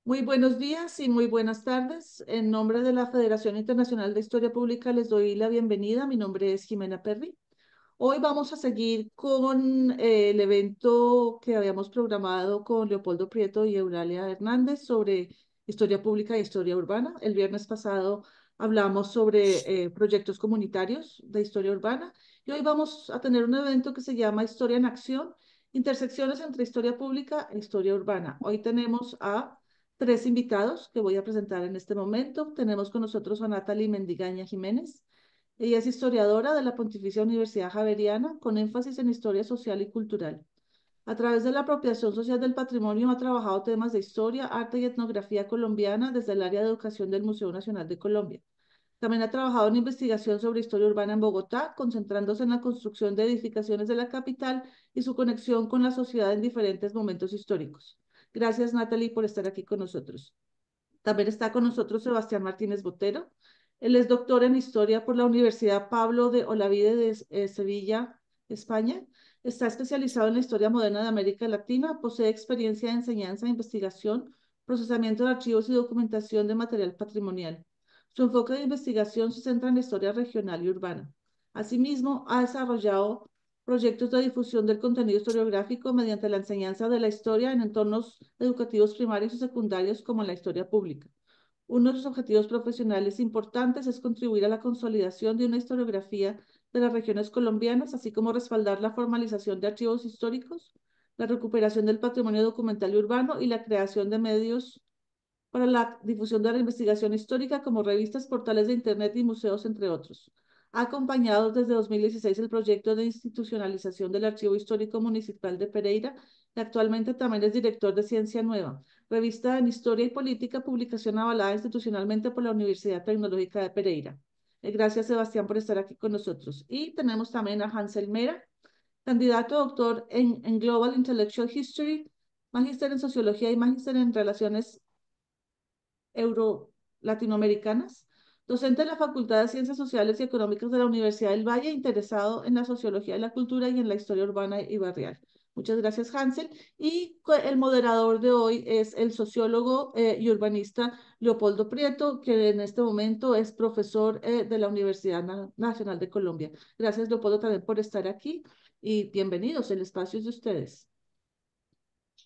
Muy buenos días y muy buenas tardes. En nombre de la Federación Internacional de Historia Pública les doy la bienvenida. Mi nombre es Jimena Perry. Hoy vamos a seguir con el evento que habíamos programado con Leopoldo Prieto y Eulalia Hernández sobre historia pública e historia urbana. El viernes pasado hablamos sobre proyectos comunitarios de historia urbana y hoy vamos a tener un evento que se llama Historia en Acción, intersecciones entre historia pública e historia urbana. Hoy tenemos a tres invitados que voy a presentar en este momento. Tenemos con nosotros a Natalie Mendigaña Jiménez. Ella es historiadora de la Pontificia Universidad Javeriana, con énfasis en historia social y cultural. A través de la apropiación social del patrimonio ha trabajado temas de historia, arte y etnografía colombiana desde el área de educación del Museo Nacional de Colombia. También ha trabajado en investigación sobre historia urbana en Bogotá, concentrándose en la construcción de edificaciones de la capital y su conexión con la sociedad en diferentes momentos históricos. Gracias, Natalie, por estar aquí con nosotros. También está con nosotros Sebastián Martínez Botero. Él es doctor en historia por la Universidad Pablo de Olavide de Sevilla, España. Está especializado en la historia moderna de América Latina. Posee experiencia en enseñanza, investigación, procesamiento de archivos y documentación de material patrimonial. Su enfoque de investigación se centra en la historia regional y urbana. Asimismo, ha desarrollado proyectos de difusión del contenido historiográfico mediante la enseñanza de la historia en entornos educativos primarios y secundarios como en la historia pública. Uno de sus objetivos profesionales importantes es contribuir a la consolidación de una historiografía de las regiones colombianas, así como respaldar la formalización de archivos históricos, la recuperación del patrimonio documental y urbano y la creación de medios para la difusión de la investigación histórica como revistas, portales de Internet y museos, entre otros. Ha acompañado desde 2016 el proyecto de institucionalización del Archivo Histórico Municipal de Pereira y actualmente también es director de Ciencia Nueva, revista en Historia y Política, publicación avalada institucionalmente por la Universidad Tecnológica de Pereira. Gracias, Sebastián, por estar aquí con nosotros. Y tenemos también a Hansel Mera, candidato a doctor en Global Intellectual History, magíster en Sociología y magíster en Relaciones euro-latinoamericanas, docente de la Facultad de Ciencias Sociales y Económicas de la Universidad del Valle, interesado en la sociología de la cultura y en la historia urbana y barrial. Muchas gracias, Hansel. Y el moderador de hoy es el sociólogo y urbanista Leopoldo Prieto, que en este momento es profesor de la Universidad Nacional de Colombia. Gracias, Leopoldo, también por estar aquí y bienvenidos. El espacio es de ustedes.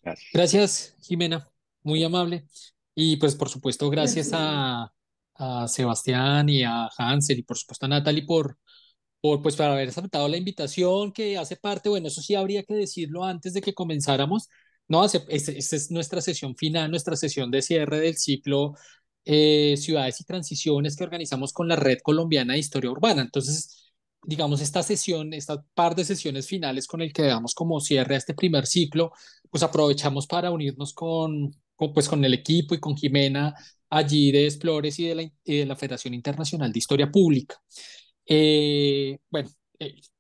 Gracias. Gracias, Jimena, muy amable. Y pues por supuesto, gracias Gracias. a Sebastián y a Hansel y por supuesto a Natalie pues, por haber aceptado la invitación que hace parte, bueno, eso sí habría que decirlo antes de que comenzáramos, ¿no? Esta es nuestra sesión final, nuestra sesión de cierre del ciclo Ciudades y Transiciones que organizamos con la Red Colombiana de Historia Urbana. Entonces, digamos, esta sesión, esta par de sesiones finales con el que damos como cierre a este primer ciclo, pues aprovechamos para unirnos pues, con el equipo y con Jimena allí de Explores y de la Federación Internacional de Historia Pública. Bueno,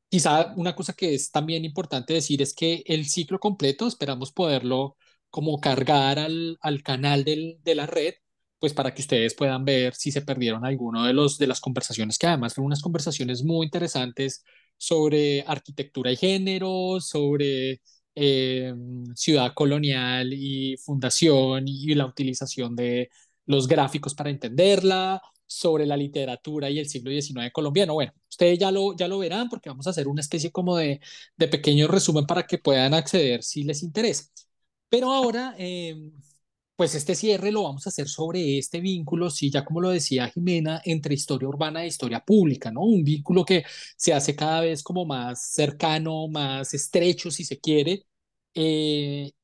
quizá una cosa que es también importante decir es que el ciclo completo esperamos poderlo como cargar al canal de la red, pues para que ustedes puedan ver si se perdieron alguno de las conversaciones, que además fueron unas conversaciones muy interesantes sobre arquitectura y género, sobre eh, ciudad colonial y fundación y la utilización de los gráficos para entenderla, sobre la literatura y el siglo XIX colombiano. Bueno, ustedes ya lo verán porque vamos a hacer una especie como de pequeño resumen para que puedan acceder si les interesa. Pero ahora, pues este cierre lo vamos a hacer sobre este vínculo, sí, ya como lo decía Jimena, entre historia urbana e historia pública, ¿no? Un vínculo que se hace cada vez como más cercano, más estrecho, si se quiere.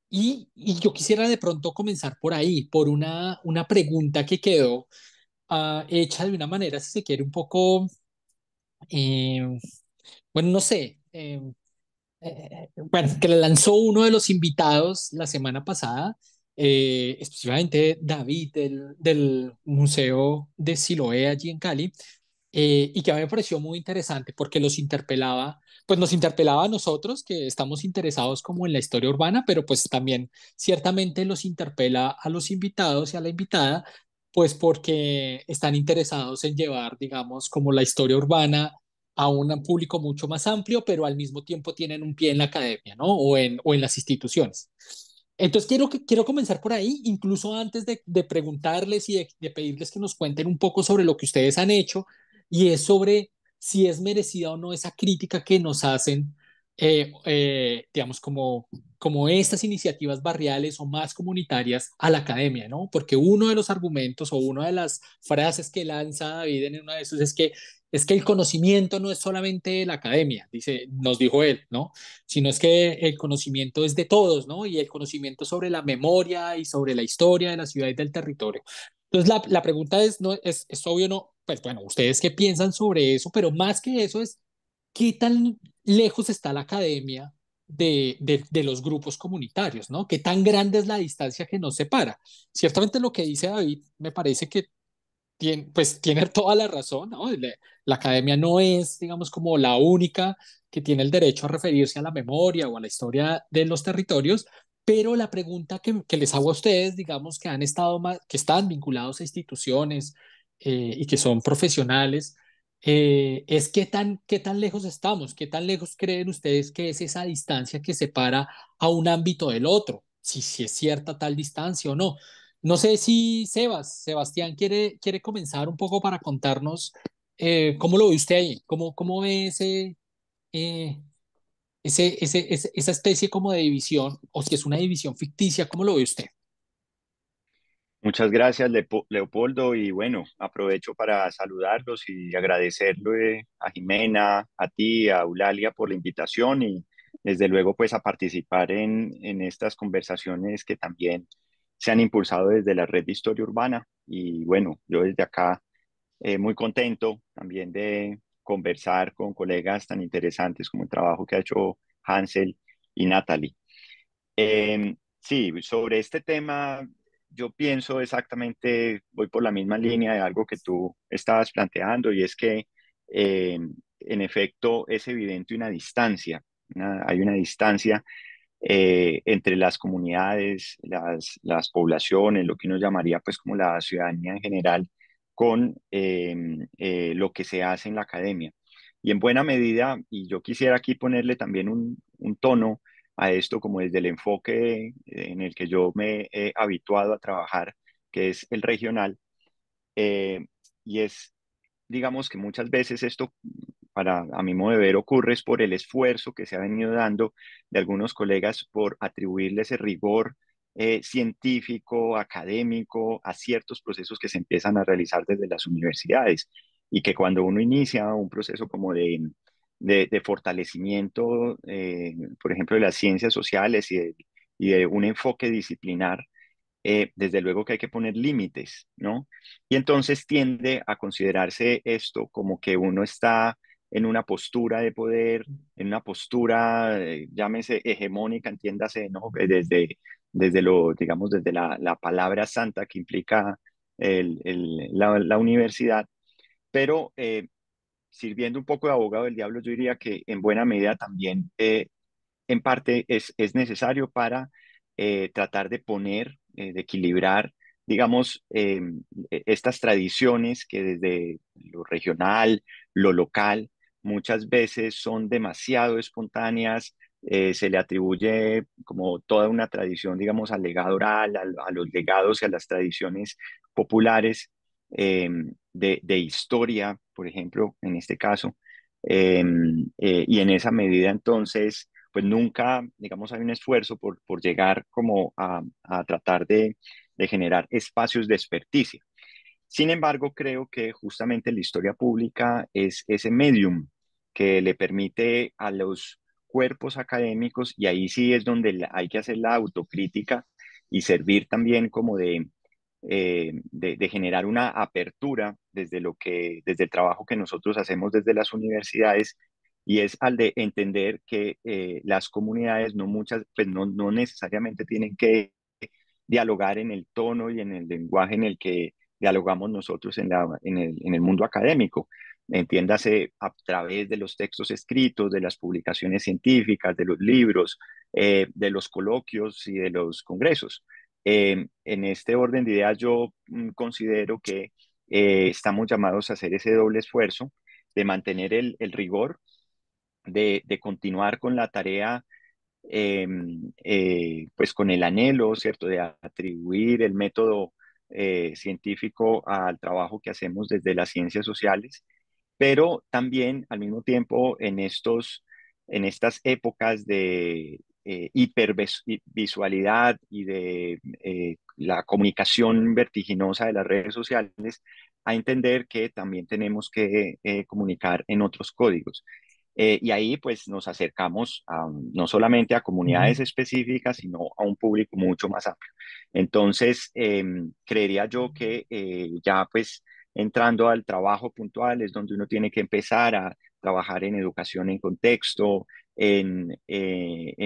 Y yo quisiera de pronto comenzar por ahí, por una pregunta que quedó hecha de una manera, si se quiere, un poco, eh, bueno, no sé, bueno, que le lanzó uno de los invitados la semana pasada, específicamente David del Museo de Siloé allí en Cali, y que a mí me pareció muy interesante porque pues nos interpelaba a nosotros que estamos interesados como en la historia urbana, pero pues también ciertamente los interpela a los invitados y a la invitada, pues porque están interesados en llevar, digamos, como la historia urbana a un público mucho más amplio, pero al mismo tiempo tienen un pie en la academia, ¿no? O en las instituciones. Entonces quiero comenzar por ahí, incluso antes de preguntarles y de pedirles que nos cuenten un poco sobre lo que ustedes han hecho, y es sobre si es merecida o no esa crítica que nos hacen, digamos, como estas iniciativas barriales o más comunitarias a la academia, ¿no? Porque uno de los argumentos o una de las frases que lanza David en uno de esos es que el conocimiento no es solamente de la academia, nos dijo él, ¿no? Sino es que el conocimiento es de todos, ¿no? Y el conocimiento sobre la memoria y sobre la historia de la ciudad y del territorio. Entonces, la pregunta es, no, es obvio, no, pues bueno, ¿ustedes qué piensan sobre eso? Pero más que eso es, ¿qué tan lejos está la academia de los grupos comunitarios, ¿no? ¿Qué tan grande es la distancia que nos separa? Ciertamente lo que dice David me parece que pues tiene toda la razón, ¿no? La academia no es, digamos, como la única que tiene el derecho a referirse a la memoria o a la historia de los territorios, pero la pregunta que les hago a ustedes, digamos, que han estado más, que están vinculados a instituciones y que son profesionales, es qué tan lejos estamos, qué tan lejos creen ustedes que es esa distancia que separa a un ámbito del otro, si es cierta tal distancia o no. No sé si Sebastián quiere comenzar un poco para contarnos cómo lo ve usted ahí, cómo ve eh, esa especie como de división, o si es una división ficticia, ¿cómo lo ve usted? Muchas gracias, Leopoldo, y bueno, aprovecho para saludarlos y agradecerle a Jimena, a ti, a Eulalia por la invitación y desde luego pues a participar en estas conversaciones que también se han impulsado desde la Red de Historia Urbana. Y bueno, yo desde acá muy contento también de conversar con colegas tan interesantes como el trabajo que ha hecho Hansel y Natalie. Sí, sobre este tema, yo pienso exactamente, voy por la misma línea de algo que tú estabas planteando, y es que en efecto es evidente una distancia, hay una distancia entre las comunidades, las poblaciones, lo que uno llamaría pues como la ciudadanía en general, con lo que se hace en la academia. Y en buena medida, y yo quisiera aquí ponerle también un tono a esto como desde el enfoque en el que yo me he habituado a trabajar, que es el regional, eh, y es, digamos que muchas veces esto, a mi modo de ver, ocurre es por el esfuerzo que se ha venido dando de algunos colegas por atribuirle ese rigor científico, académico a ciertos procesos que se empiezan a realizar desde las universidades, y que cuando uno inicia un proceso como de fortalecimiento, por ejemplo, de las ciencias sociales y de un enfoque disciplinar, desde luego que hay que poner límites, ¿no? Y entonces tiende a considerarse esto como que uno está en una postura de poder, en una postura, llámese hegemónica, entiéndase, ¿no? Desde lo, digamos, desde la palabra santa que implica la universidad, pero sirviendo un poco de abogado del diablo, yo diría que en buena medida también en parte es necesario para tratar de poner, de equilibrar, digamos, estas tradiciones que desde lo regional, lo local, muchas veces son demasiado espontáneas. Se le atribuye como toda una tradición, digamos, al legado oral, a los legados y a las tradiciones populares eh, de historia, por ejemplo, en este caso. Eh, y en esa medida, entonces, pues nunca, digamos, hay un esfuerzo por llegar como a tratar de generar espacios de experticia. Sin embargo, creo que justamente la historia pública es ese medium que le permite a los cuerpos académicos, y ahí sí es donde hay que hacer la autocrítica y servir también como de generar una apertura desde el trabajo que nosotros hacemos desde las universidades, y es al de entender que las comunidades pues no necesariamente tienen que dialogar en el tono y en el lenguaje en el que dialogamos nosotros en el mundo académico. Entiéndase a través de los textos escritos, de las publicaciones científicas, de los libros, de los coloquios y de los congresos. En este orden de ideas, yo considero que estamos llamados a hacer ese doble esfuerzo de mantener el rigor, de continuar con la tarea pues con el anhelo, ¿cierto?, de atribuir el método científico al trabajo que hacemos desde las ciencias sociales, pero también al mismo tiempo en estas épocas de hipervisualidad y de la comunicación vertiginosa de las redes sociales, a entender que también tenemos que comunicar en otros códigos. Y ahí pues nos acercamos no solamente a comunidades Ujú. específicas, sino a un público mucho más amplio. Entonces, creería yo que ya pues entrando al trabajo puntual es donde uno tiene que empezar a trabajar en educación en contexto, en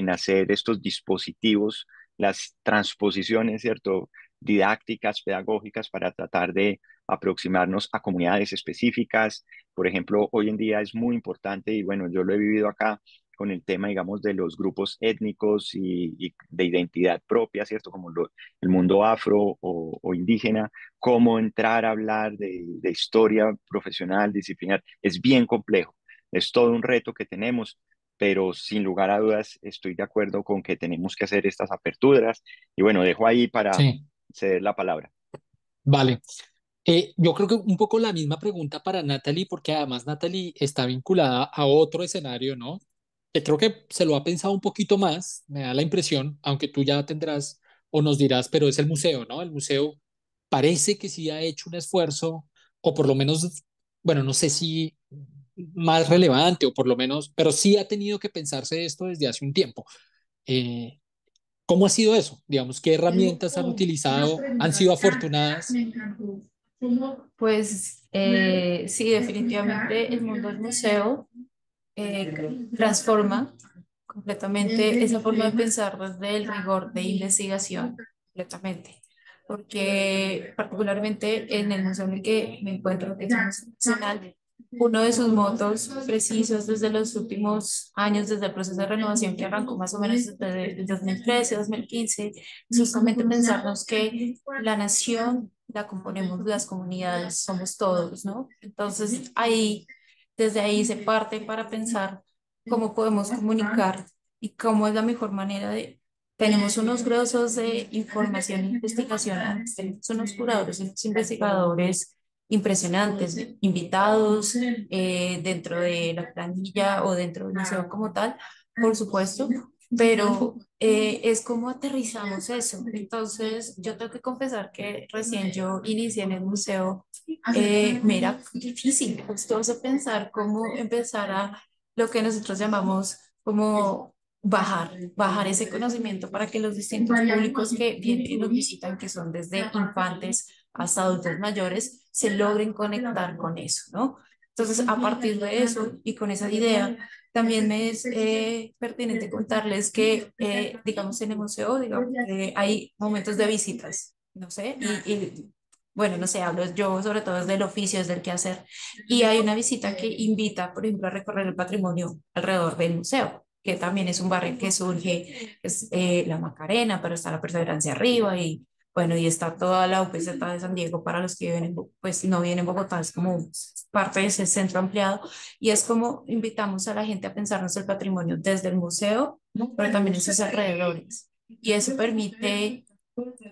hacer estos dispositivos, las transposiciones, ¿cierto?, didácticas, pedagógicas para tratar de aproximarnos a comunidades específicas. Por ejemplo, hoy en día es muy importante, y bueno, yo lo he vivido acá con el tema, digamos, de los grupos étnicos y de identidad propia, ¿cierto? Como el mundo afro o indígena, cómo entrar a hablar de historia profesional, disciplinar, es bien complejo, es todo un reto que tenemos, pero sin lugar a dudas estoy de acuerdo con que tenemos que hacer estas aperturas, y bueno, dejo ahí para Sí, ceder la palabra. vale. Yo creo que un poco la misma pregunta para Natalie, porque además Natalie está vinculada a otro escenario, ¿no? Que creo que se lo ha pensado un poquito más, me da la impresión, aunque tú ya tendrás o nos dirás, pero es el museo, ¿no? El museo parece que sí ha hecho un esfuerzo, o por lo menos, bueno, no sé si más relevante, o por lo menos, pero sí ha tenido que pensarse esto desde hace un tiempo. Eh, ¿Cómo ha sido eso? Digamos, ¿qué herramientas han utilizado? ¿Han sido afortunadas? Pues sí, definitivamente el mundo del museo transforma completamente esa forma de pensar desde el rigor de investigación, completamente. Porque particularmente en el museo en el que me encuentro, que es el Museo Nacional, uno de sus motos precisos desde los últimos años, desde el proceso de renovación que arrancó más o menos desde el 2013, 2015, es justamente pensarnos que la nación la componemos las comunidades, somos todos, ¿no? Entonces ahí, desde ahí se parte para pensar cómo podemos comunicar y cómo es la mejor manera de... Tenemos unos grosos de información e investigación, tenemos unos curadores y unos investigadores impresionantes, invitados dentro de la planilla o dentro del museo como tal, por supuesto, pero es como aterrizamos eso. Entonces, yo tengo que confesar que recién yo inicié en el museo, me era difícil, costoso pensar cómo empezar a lo que nosotros llamamos como bajar ese conocimiento para que los distintos públicos que vienen y nos visitan, que son desde infantes hasta adultos mayores, se logren conectar con eso, ¿no? Entonces, a partir de eso y con esa idea, también me es pertinente contarles que, digamos, en el museo, digamos, hay momentos de visitas, no sé, bueno, no sé, hablo yo sobre todo desde el oficio, desde el quehacer, y hay una visita que invita, por ejemplo, a recorrer el patrimonio alrededor del museo, que también es un barrio que surge, es la Macarena, pero está la Perseverancia arriba y bueno, y está toda la UPZ de San Diego para los que viven en, pues no viven en Bogotá, es como parte de ese centro ampliado y es como invitamos a la gente a pensarnos el patrimonio desde el museo, pero también en sus alrededores. Y eso permite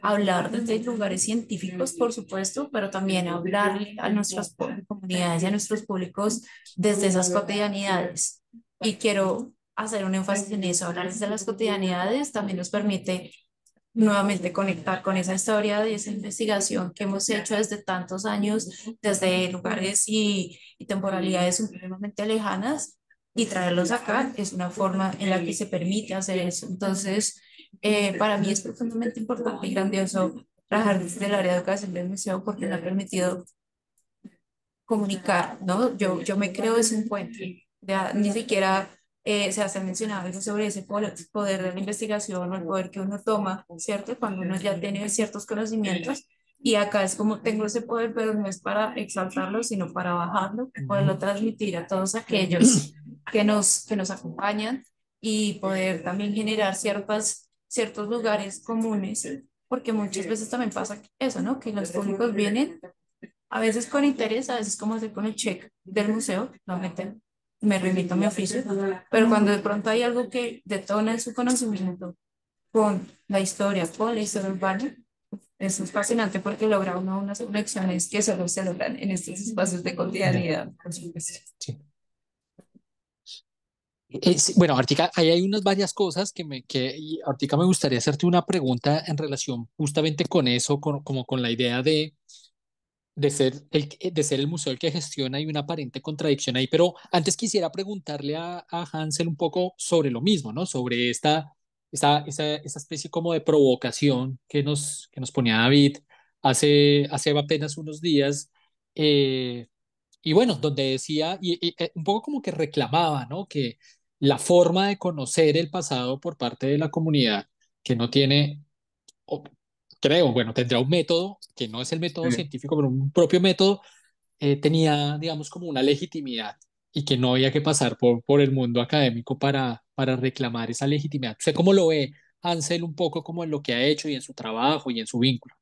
hablar desde lugares científicos, por supuesto, pero también hablar a nuestras comunidades y a nuestros públicos desde esas cotidianidades. Y quiero hacer un énfasis en eso, hablar desde las cotidianidades también nos permite nuevamente conectar con esa historia de esa investigación que hemos hecho desde tantos años, desde lugares y temporalidades supremamente lejanas y traerlos acá es una forma en la que se permite hacer eso. Entonces, para mí es profundamente importante y grandioso trabajar desde el área de educación del museo porque me ha permitido comunicar, ¿no? Yo me creo es un puente, ya, ni siquiera se hace mencionar algo sobre ese poder de la investigación o el poder que uno toma, ¿cierto? Cuando uno ya tiene ciertos conocimientos y acá es como tengo ese poder, pero no es para exaltarlo, sino para bajarlo, poderlo Ujú. transmitir a todos aquellos que nos acompañan y poder también generar ciertos lugares comunes, porque muchas veces también pasa eso, ¿no? Que los públicos vienen a veces con interés, a veces como hacer con el check del museo, normalmente. me remito a mi oficio, pero cuando de pronto hay algo que detona su conocimiento con con la historia urbana, eso es fascinante porque logra uno unas conexiones que solo se logran en estos espacios de Ya, cotidianidad, por supuesto. sí. Sí, bueno, ahorita ahí hay unas varias cosas y ahorita me gustaría hacerte una pregunta en relación justamente con eso, como con la idea de ser el museo el que gestiona y una aparente contradicción ahí. Pero antes quisiera preguntarle a Hansel un poco sobre lo mismo, ¿no? Sobre esa especie como de provocación que nos ponía David hace apenas unos días. eh, y bueno, donde decía, un poco como que reclamaba, ¿no? Que la forma de conocer el pasado por parte de la comunidad, que no tiene, o creo, bueno, tendrá un método, que no es el método Sí. científico, pero un propio método, tenía, digamos, como una legitimidad y que no había que pasar por el mundo académico para reclamar esa legitimidad. ¿Usted cómo lo ve, Ansel, un poco como en lo que ha hecho y en su trabajo y en su vínculo?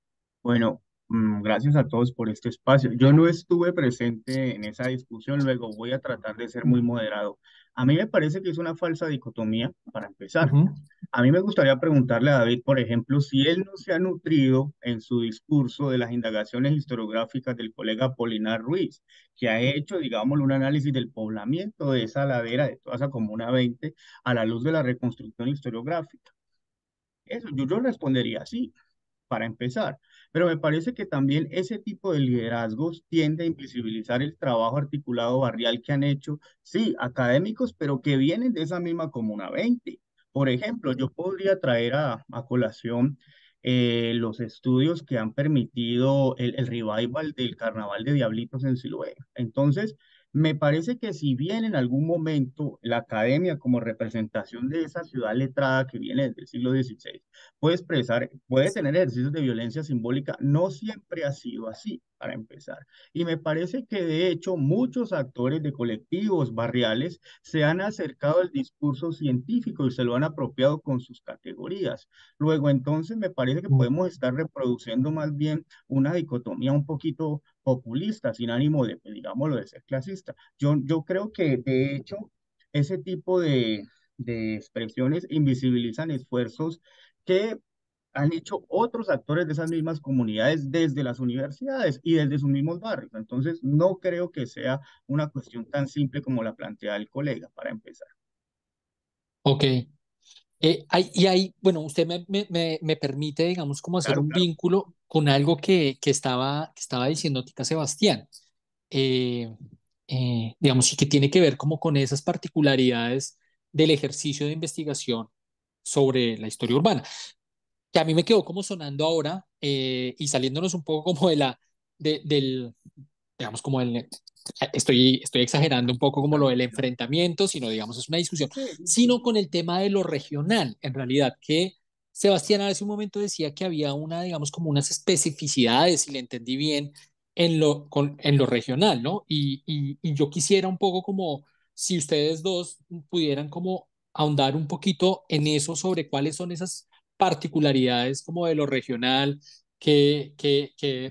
Bueno, gracias a todos por este espacio. Yo no estuve presente en esa discusión, luego voy a tratar de ser muy moderado. A mí me parece que es una falsa dicotomía, para empezar. Ujú. A mí me gustaría preguntarle a David, por ejemplo, si él no se ha nutrido en su discurso de las indagaciones historiográficas del colega Polinar Ruiz, que ha hecho, digamos, un análisis del poblamiento de esa ladera, de toda esa Comuna 20, a la luz de la reconstrucción historiográfica. Eso, yo respondería sí, para empezar. Pero me parece que también ese tipo de liderazgos tiende a invisibilizar el trabajo articulado barrial que han hecho, sí, académicos, pero que vienen de esa misma Comuna 20. Por ejemplo, yo podría traer a colación los estudios que han permitido el revival del Carnaval de Diablitos en Siloé. Entonces, me parece que si bien en algún momento la academia como representación de esa ciudad letrada que viene desde el siglo XVI puede expresar, puede tener ejercicios de violencia simbólica, no siempre ha sido así, para empezar. Y me parece que de hecho muchos actores de colectivos barriales se han acercado al discurso científico y se lo han apropiado con sus categorías. Luego, entonces, me parece que podemos estar reproduciendo más bien una dicotomía un poquito populista, sin ánimo de, pues, digámoslo, de ser clasista. Yo creo que de hecho ese tipo de expresiones invisibilizan esfuerzos que han hecho otros actores de esas mismas comunidades desde las universidades y desde sus mismos barrios. Entonces, no creo que sea una cuestión tan simple como la plantea el colega, para empezar. Ok. Y ahí, bueno, usted me permite, digamos, como hacer Claro, un claro. vínculo con algo que estaba diciendo Tica Sebastián. eh, digamos, y que tiene que ver como con esas particularidades del ejercicio de investigación sobre la historia urbana, que a mí me quedó como sonando ahora y saliéndonos un poco como del, digamos, como estoy exagerando un poco como lo Claro, del claro. enfrentamiento, sino digamos es una discusión, Sí, sí, sino sí. con el tema de lo regional, en realidad, que Sebastián hace un momento decía que había digamos, como unas especificidades, si le entendí bien, en lo regional, ¿no? Y yo quisiera un poco como si ustedes dos pudieran como ahondar un poquito en eso sobre cuáles son esas particularidades como de lo regional,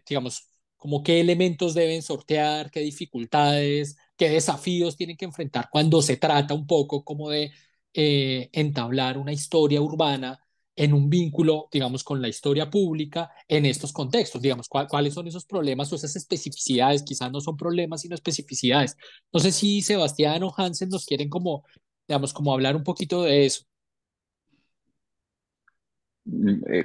digamos, como qué elementos deben sortear, qué dificultades, qué desafíos tienen que enfrentar cuando se trata un poco como de entablar una historia urbana en un vínculo, digamos, con la historia pública en estos contextos, digamos, cuáles son esos problemas o esas especificidades, quizás no son problemas, sino especificidades. No sé si Sebastián o Hansen nos quieren como, digamos, como hablar un poquito de eso.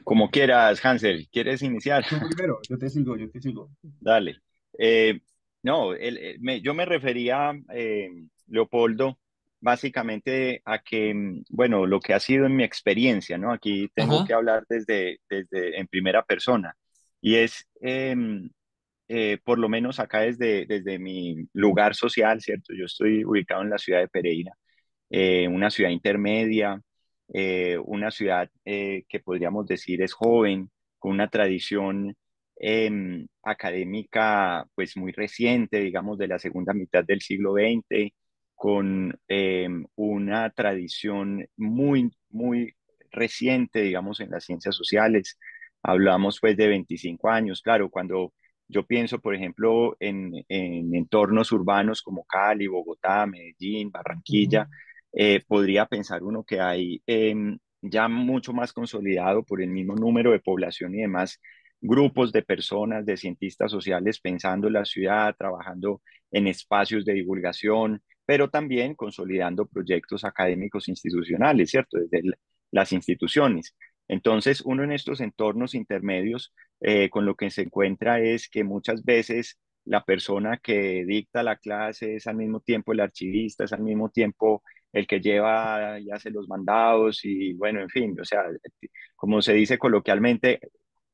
Como quieras, Hansel, ¿quieres iniciar? Tú primero, yo te sigo, yo te sigo. Dale. No, yo me refería, Leopoldo, básicamente a que, bueno, lo que ha sido en mi experiencia, ¿no? Aquí tengo que Ajá. hablar en primera persona. Y es, por lo menos acá desde mi lugar social, ¿cierto? Yo estoy ubicado en la ciudad de Pereira, una ciudad intermedia, una ciudad que podríamos decir es joven, con una tradición académica pues muy reciente, digamos de la segunda mitad del siglo XX, con una tradición muy reciente, digamos, en las ciencias sociales. Hablamos pues de 25 años, claro, cuando Yo pienso, por ejemplo, en entornos urbanos como Cali, Bogotá, Medellín, Ujú. Barranquilla. Podría pensar uno que hay ya mucho más consolidado por el mismo número de población y demás grupos de personas, de cientistas sociales pensando en la ciudad, trabajando en espacios de divulgación, pero también consolidando proyectos académicos institucionales, ¿cierto? Desde las instituciones. Entonces, uno en estos entornos intermedios, con lo que se encuentra es que muchas veces la persona que dicta la clase es al mismo tiempo el archivista, es al mismo tiempo el que lleva y hace los mandados y bueno, en fin, o sea, como se dice coloquialmente,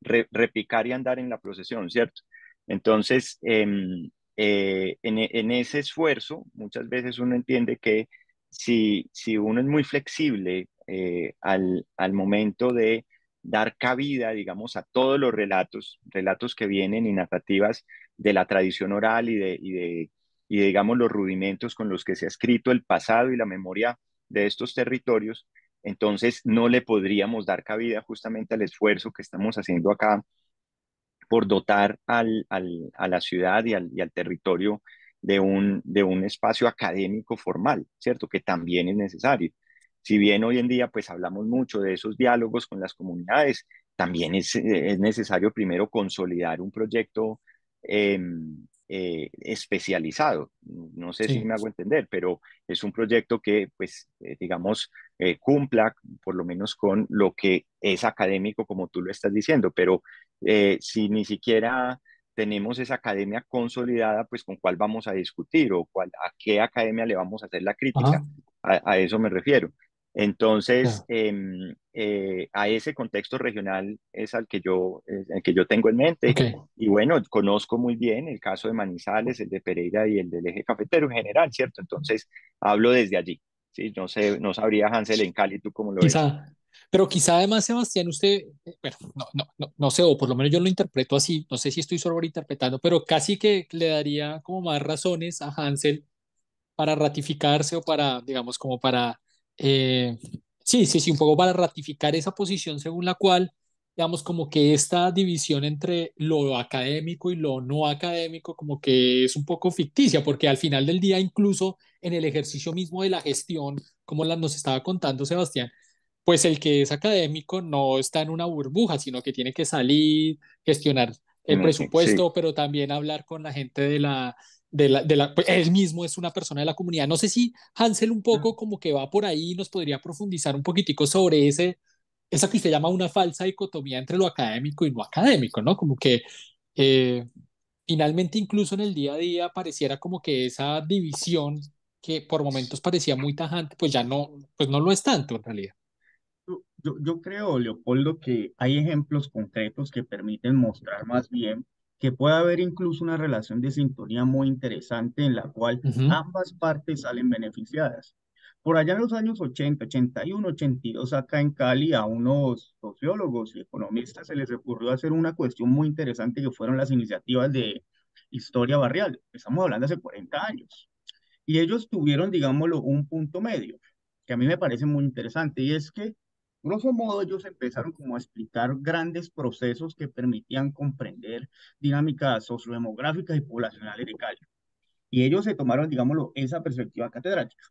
repicar y andar en la procesión, ¿cierto? Entonces, en ese esfuerzo, muchas veces uno entiende que si uno es muy flexible al momento de dar cabida, digamos, a todos los relatos que vienen y narrativas de la tradición oral y de, digamos, los rudimentos con los que se ha escrito el pasado y la memoria de estos territorios, entonces no le podríamos dar cabida justamente al esfuerzo que estamos haciendo acá por dotar a la ciudad y al territorio de un espacio académico formal, ¿cierto? Que también es necesario. Si bien hoy en día pues hablamos mucho de esos diálogos con las comunidades, también es necesario primero consolidar un proyecto eh, especializado. No sé si Sí. me hago entender, pero es un proyecto que pues digamos cumpla por lo menos con lo que es académico como tú lo estás diciendo, pero si ni siquiera tenemos esa academia consolidada, pues con cuál vamos a discutir o a qué academia le vamos a hacer la crítica. Ajá. A eso me refiero. Entonces, Ya. a ese contexto regional es el que yo tengo en mente. Ok. Y bueno, conozco muy bien el caso de Manizales, el de Pereira y el del eje cafetero en general, ¿cierto? Entonces, hablo desde allí. Sí, no sé, no sabría Hansel en Cali, ¿tú cómo lo ves? Quizá, pero quizá además, Sebastián, usted, bueno, no sé, o por lo menos yo lo interpreto así, no sé si estoy sobreinterpretando, pero casi que le daría como más razones a Hansel para ratificarse o para, digamos, como para, eh, sí, sí, sí, un poco para ratificar esa posición según la cual, digamos, como que esta división entre lo académico y lo no académico, como que es un poco ficticia, porque al final del día, incluso en el ejercicio mismo de la gestión, como nos estaba contando Sebastián, pues el que es académico no está en una burbuja, sino que tiene que salir, gestionar el Sí, presupuesto, pero también hablar con la gente pues él mismo es una persona de la comunidad. No sé si Hansel un poco como que va por ahí y nos podría profundizar un poquitico sobre esa que usted llama una falsa dicotomía entre lo académico y no académico, ¿no? Como que eh, finalmente incluso en el día a día pareciera como que esa división que por momentos parecía muy tajante, pues ya no, pues no lo es tanto en realidad. Yo creo, Leopoldo, que hay ejemplos concretos que permiten mostrar más bien que puede haber incluso una relación de sintonía muy interesante en la cual Ujú, ambas partes salen beneficiadas. Por allá en los años 80, 81, 82, acá en Cali, a unos sociólogos y economistas se les ocurrió hacer una cuestión muy interesante que fueron las iniciativas de historia barrial. Estamos hablando hace 40 años. Y ellos tuvieron, digámoslo, un punto medio, que a mí me parece muy interesante, y es que, grosso modo, ellos empezaron como a explicar grandes procesos que permitían comprender dinámicas sociodemográficas y poblacionales de Cali. Y ellos se tomaron, digámoslo, esa perspectiva catedrática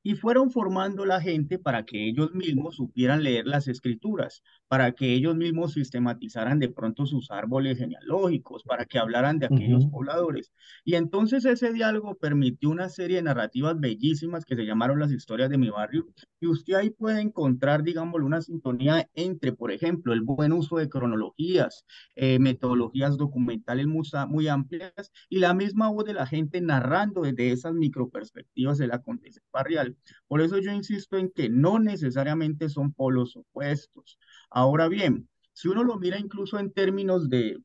y fueron formando la gente para que ellos mismos supieran leer las escrituras, para que ellos mismos sistematizaran de pronto sus árboles genealógicos, para que hablaran de aquellos ujú. pobladores. Y entonces ese diálogo permitió una serie de narrativas bellísimas que se llamaron las historias de mi barrio, y usted ahí puede encontrar, digamos, una sintonía entre, por ejemplo, el buen uso de cronologías, metodologías documentales muy amplias y la misma voz de la gente narrando desde esas microperspectivas del acontecer barrial. Por eso yo insisto en que no necesariamente son polos opuestos. Ahora bien, si uno lo mira incluso en términos del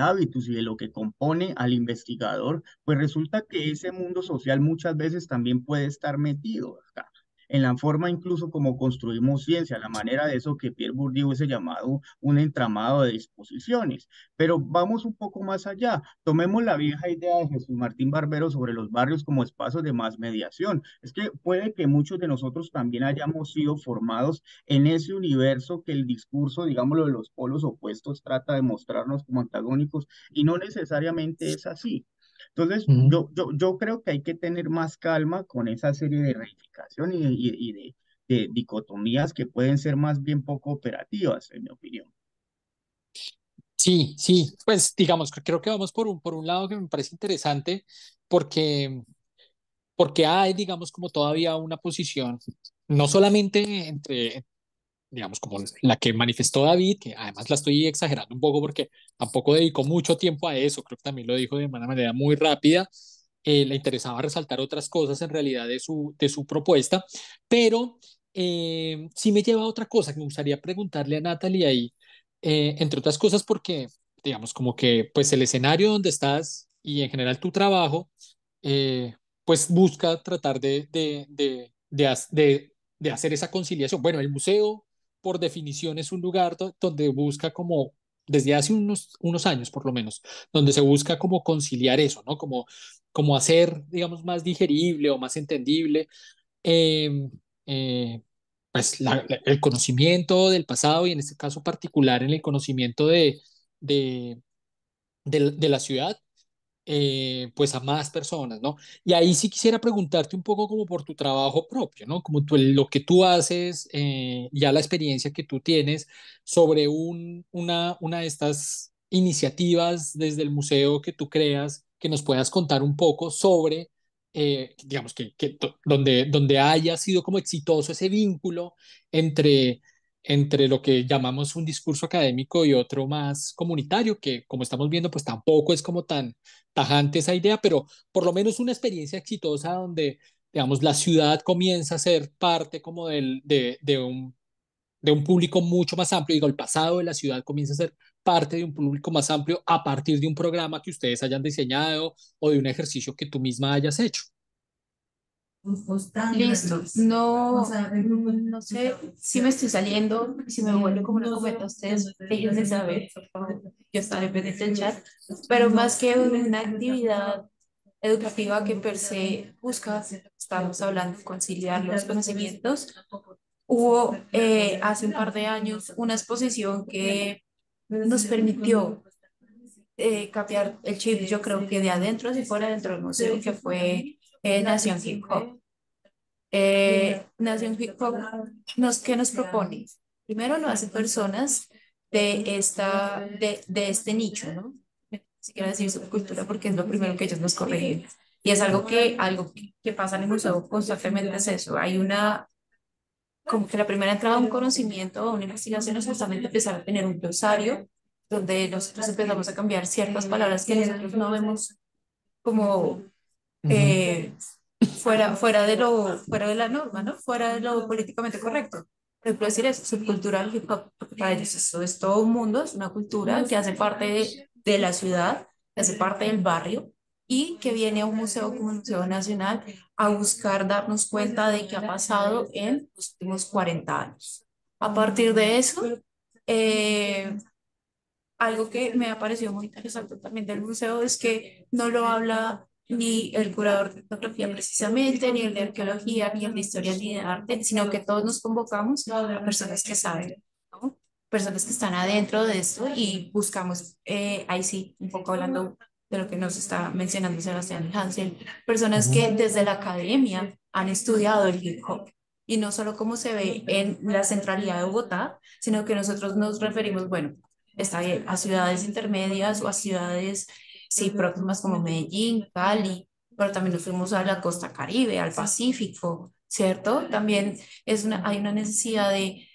hábitus y de lo que compone al investigador, pues resulta que ese mundo social muchas veces también puede estar metido acá. en la forma incluso como construimos ciencia, la manera de eso que Pierre Bourdieu hubiese llamado un entramado de disposiciones. Pero vamos un poco más allá. Tomemos la vieja idea de Jesús Martín Barbero sobre los barrios como espacios de más mediación. Es que puede que muchos de nosotros también hayamos sido formados en ese universo que el discurso, digámoslo, de los polos opuestos trata de mostrarnos como antagónicos y no necesariamente es así. Entonces, Ujú. yo creo que hay que tener más calma con esa serie de reificación de dicotomías que pueden ser más bien poco operativas, en mi opinión. Sí, sí, pues digamos, creo que vamos por un lado que me parece interesante porque, porque hay, digamos, como todavía una posición, no solamente entre, digamos, como la que manifestó David, que además la estoy exagerando un poco porque tampoco dedicó mucho tiempo a eso, creo que también lo dijo de una manera muy rápida, le interesaba resaltar otras cosas en realidad de su propuesta, pero sí me lleva a otra cosa que me gustaría preguntarle a Natalie ahí, entre otras cosas porque, digamos, como que pues el escenario donde estás y en general tu trabajo, eh, pues busca tratar de hacer esa conciliación. Bueno, el museo por definición es un lugar donde busca como, desde hace unos años por lo menos, donde se busca como conciliar eso, ¿no? Como hacer, digamos, más digerible o más entendible, eh, eh, pues el conocimiento del pasado y en este caso particular en el conocimiento de, de la ciudad, pues a más personas, ¿no? Y ahí sí quisiera preguntarte un poco como por tu trabajo propio, ¿no? Como lo que tú haces, ya la experiencia que tú tienes sobre una de estas iniciativas desde el museo que tú creas, que nos puedas contar un poco sobre, digamos, donde haya sido como exitoso ese vínculo entre entre lo que llamamos un discurso académico y otro más comunitario, que como estamos viendo, pues tampoco es como tan tajante esa idea, pero por lo menos una experiencia exitosa donde, digamos, la ciudad comienza a ser parte como de un público mucho más amplio, digo, el pasado de la ciudad comienza a ser parte de un público más amplio a partir de un programa que ustedes hayan diseñado o de un ejercicio que tú misma hayas hecho. Listo. No, no sé si me estoy saliendo, si me vuelve como una cometa, ustedes déjenme saber, por favor. Yo estaré pendiente del chat, pero más que una actividad educativa que per se busca, estamos hablando de conciliar los conocimientos. Hubo hace un par de años una exposición que nos permitió cambiar el chip, yo creo que de adentro hacia fuera dentro del museo, que fue Nación Hip Hop. Nación Hip Hop ¿qué nos propone? Primero lo hace personas de este nicho, ¿no? Si quiero decir subcultura porque es lo primero que ellos nos corrigen. Y es algo que pasa en el museo constantemente es eso. Hay una, como que la primera entrada a un conocimiento, a una investigación es justamente empezar a tener un glosario donde nosotros empezamos a cambiar ciertas palabras que nosotros no vemos como Ujú, eh, fuera de la norma, ¿no? Fuera de lo políticamente correcto. Por ejemplo, decir eso, subcultural hip hop, porque para ellos eso es todo un mundo, es una cultura que hace parte de la ciudad, que hace parte del barrio y que viene a un museo como el Museo Nacional a buscar darnos cuenta de qué ha pasado en los últimos 40 años. A partir de eso, eh, algo que me ha parecido muy interesante también del museo es que no lo habla ni el curador de etnografía precisamente, ni el de arqueología, ni el de historia, ni de arte, sino que todos nos convocamos a personas que saben, ¿no? Personas que están adentro de esto y buscamos, ahí sí, un poco hablando de lo que nos está mencionando Sebastián Hansel, personas ujú. que desde la academia han estudiado el hip hop. Y no solo como se ve en la centralidad de Bogotá, sino que nosotros nos referimos, bueno, está bien, a ciudades intermedias o a ciudades, sí, próximas como Medellín, Cali, pero también nos fuimos a la costa Caribe, al Pacífico, ¿cierto? También hay una necesidad de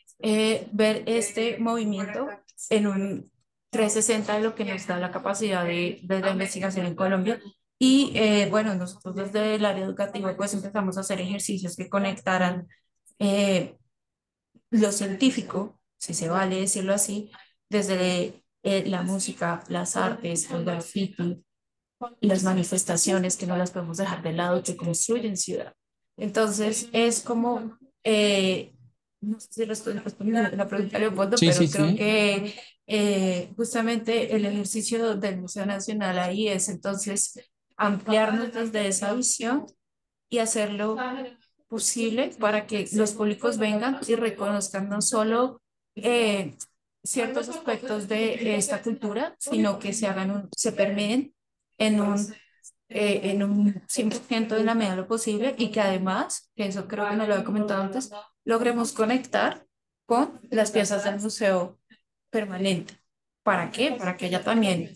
ver este movimiento en un 360 de lo que nos da la capacidad de la investigación en Colombia. Y bueno, nosotros desde el área educativa pues empezamos a hacer ejercicios que conectaran eh, lo científico, si se vale decirlo así, desde la música, las artes, el graffiti, las manifestaciones que no las podemos dejar de lado, que construyen ciudad. Entonces, es como eh, no sé si respondí la pregunta, Leopoldo, Sí, pero sí, creo sí. que justamente el ejercicio del Museo Nacional ahí es entonces ampliarnos desde esa visión y hacerlo posible para que los públicos vengan y reconozcan no solo ciertos aspectos de esta cultura, sino que se permeen en un 100% de la medida de lo posible y que además, que eso creo que no lo había comentado antes, logremos conectar con las piezas del museo permanente. ¿Para qué? Para que haya también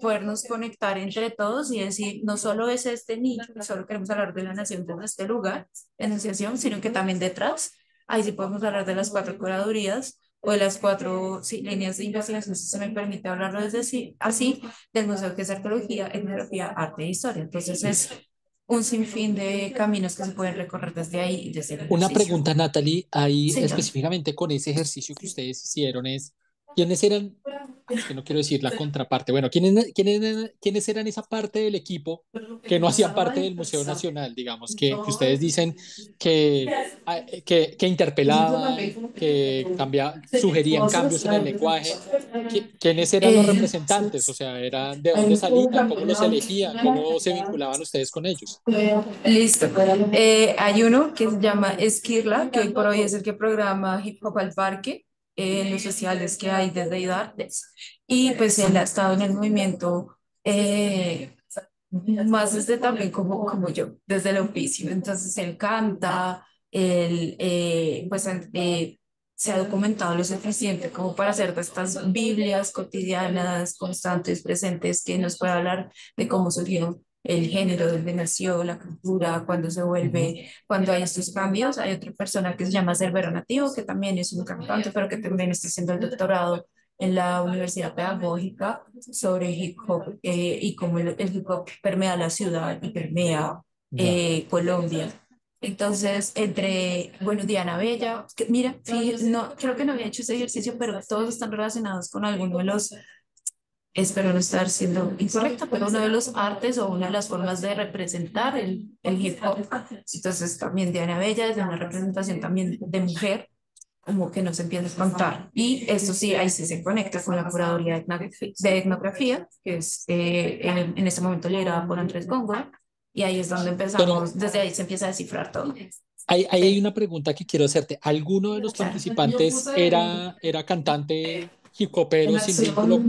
podernos conectar entre todos y decir, no solo es este nicho, no solo queremos hablar de la nación desde este lugar, enunciación, sino que también detrás, ahí sí podemos hablar de las cuatro curadurías o de las cuatro sí, líneas de investigación, si se me permite hablarlo desde así, del museo que es arqueología, etnografía, arte e historia. Entonces es un sinfín de caminos que se pueden recorrer desde ahí y desde el Una ejercicio. pregunta, Natalie, ahí Señor. específicamente con ese ejercicio que ustedes hicieron es, ¿quiénes eran? Es que no quiero decir la contraparte. Bueno, ¿quiénes eran esa parte del equipo que no hacían parte del Museo Nacional, digamos, que ustedes dicen que interpelaban, que sugerían cambios en el lenguaje? ¿Quiénes eran los Eh, representantes? O sea, ¿de dónde salían? ¿Cómo los elegían? ¿Cómo se vinculaban ustedes con ellos? Listo. Hay uno que se llama Esquirla, que hoy por hoy es el que programa Hip Hop al Parque en los festivales que hay desde IDARTES. Y pues él ha estado en el movimiento más desde también como yo, desde el oficio. Entonces él canta, él se ha documentado lo suficiente como para hacer de estas Biblias cotidianas, constantes, presentes, que nos puede hablar de cómo surgió el género, dónde nació, la cultura, cuando se Ujú. vuelve, cuando hay estos cambios. Hay otra persona que se llama Cerbero Nativo, que también es un cantante, pero que también está haciendo el doctorado en la Universidad Pedagógica sobre hip hop y cómo el hip hop permea la ciudad y permea Ya. Colombia. Entonces, bueno, Diana Bella, mira, fíjate, no, creo que no había hecho ese ejercicio, pero todos están relacionados con alguno de los, espero no estar siendo incorrecta, pero uno de los artes o una de las formas de representar el hip hop. Entonces, también Diana Bella es de una representación también de mujer como que nos empieza a espantar. Y esto sí, ahí sí se conecta con la curaduría de etnografía, que es en este momento liderada por Andrés Góngora, y ahí es donde Pero empezamos, desde ahí se empieza a descifrar todo. ahí hay Sí, una pregunta que quiero hacerte. ¿Alguno de los claro. participantes era cantante hip hopero sin vínculo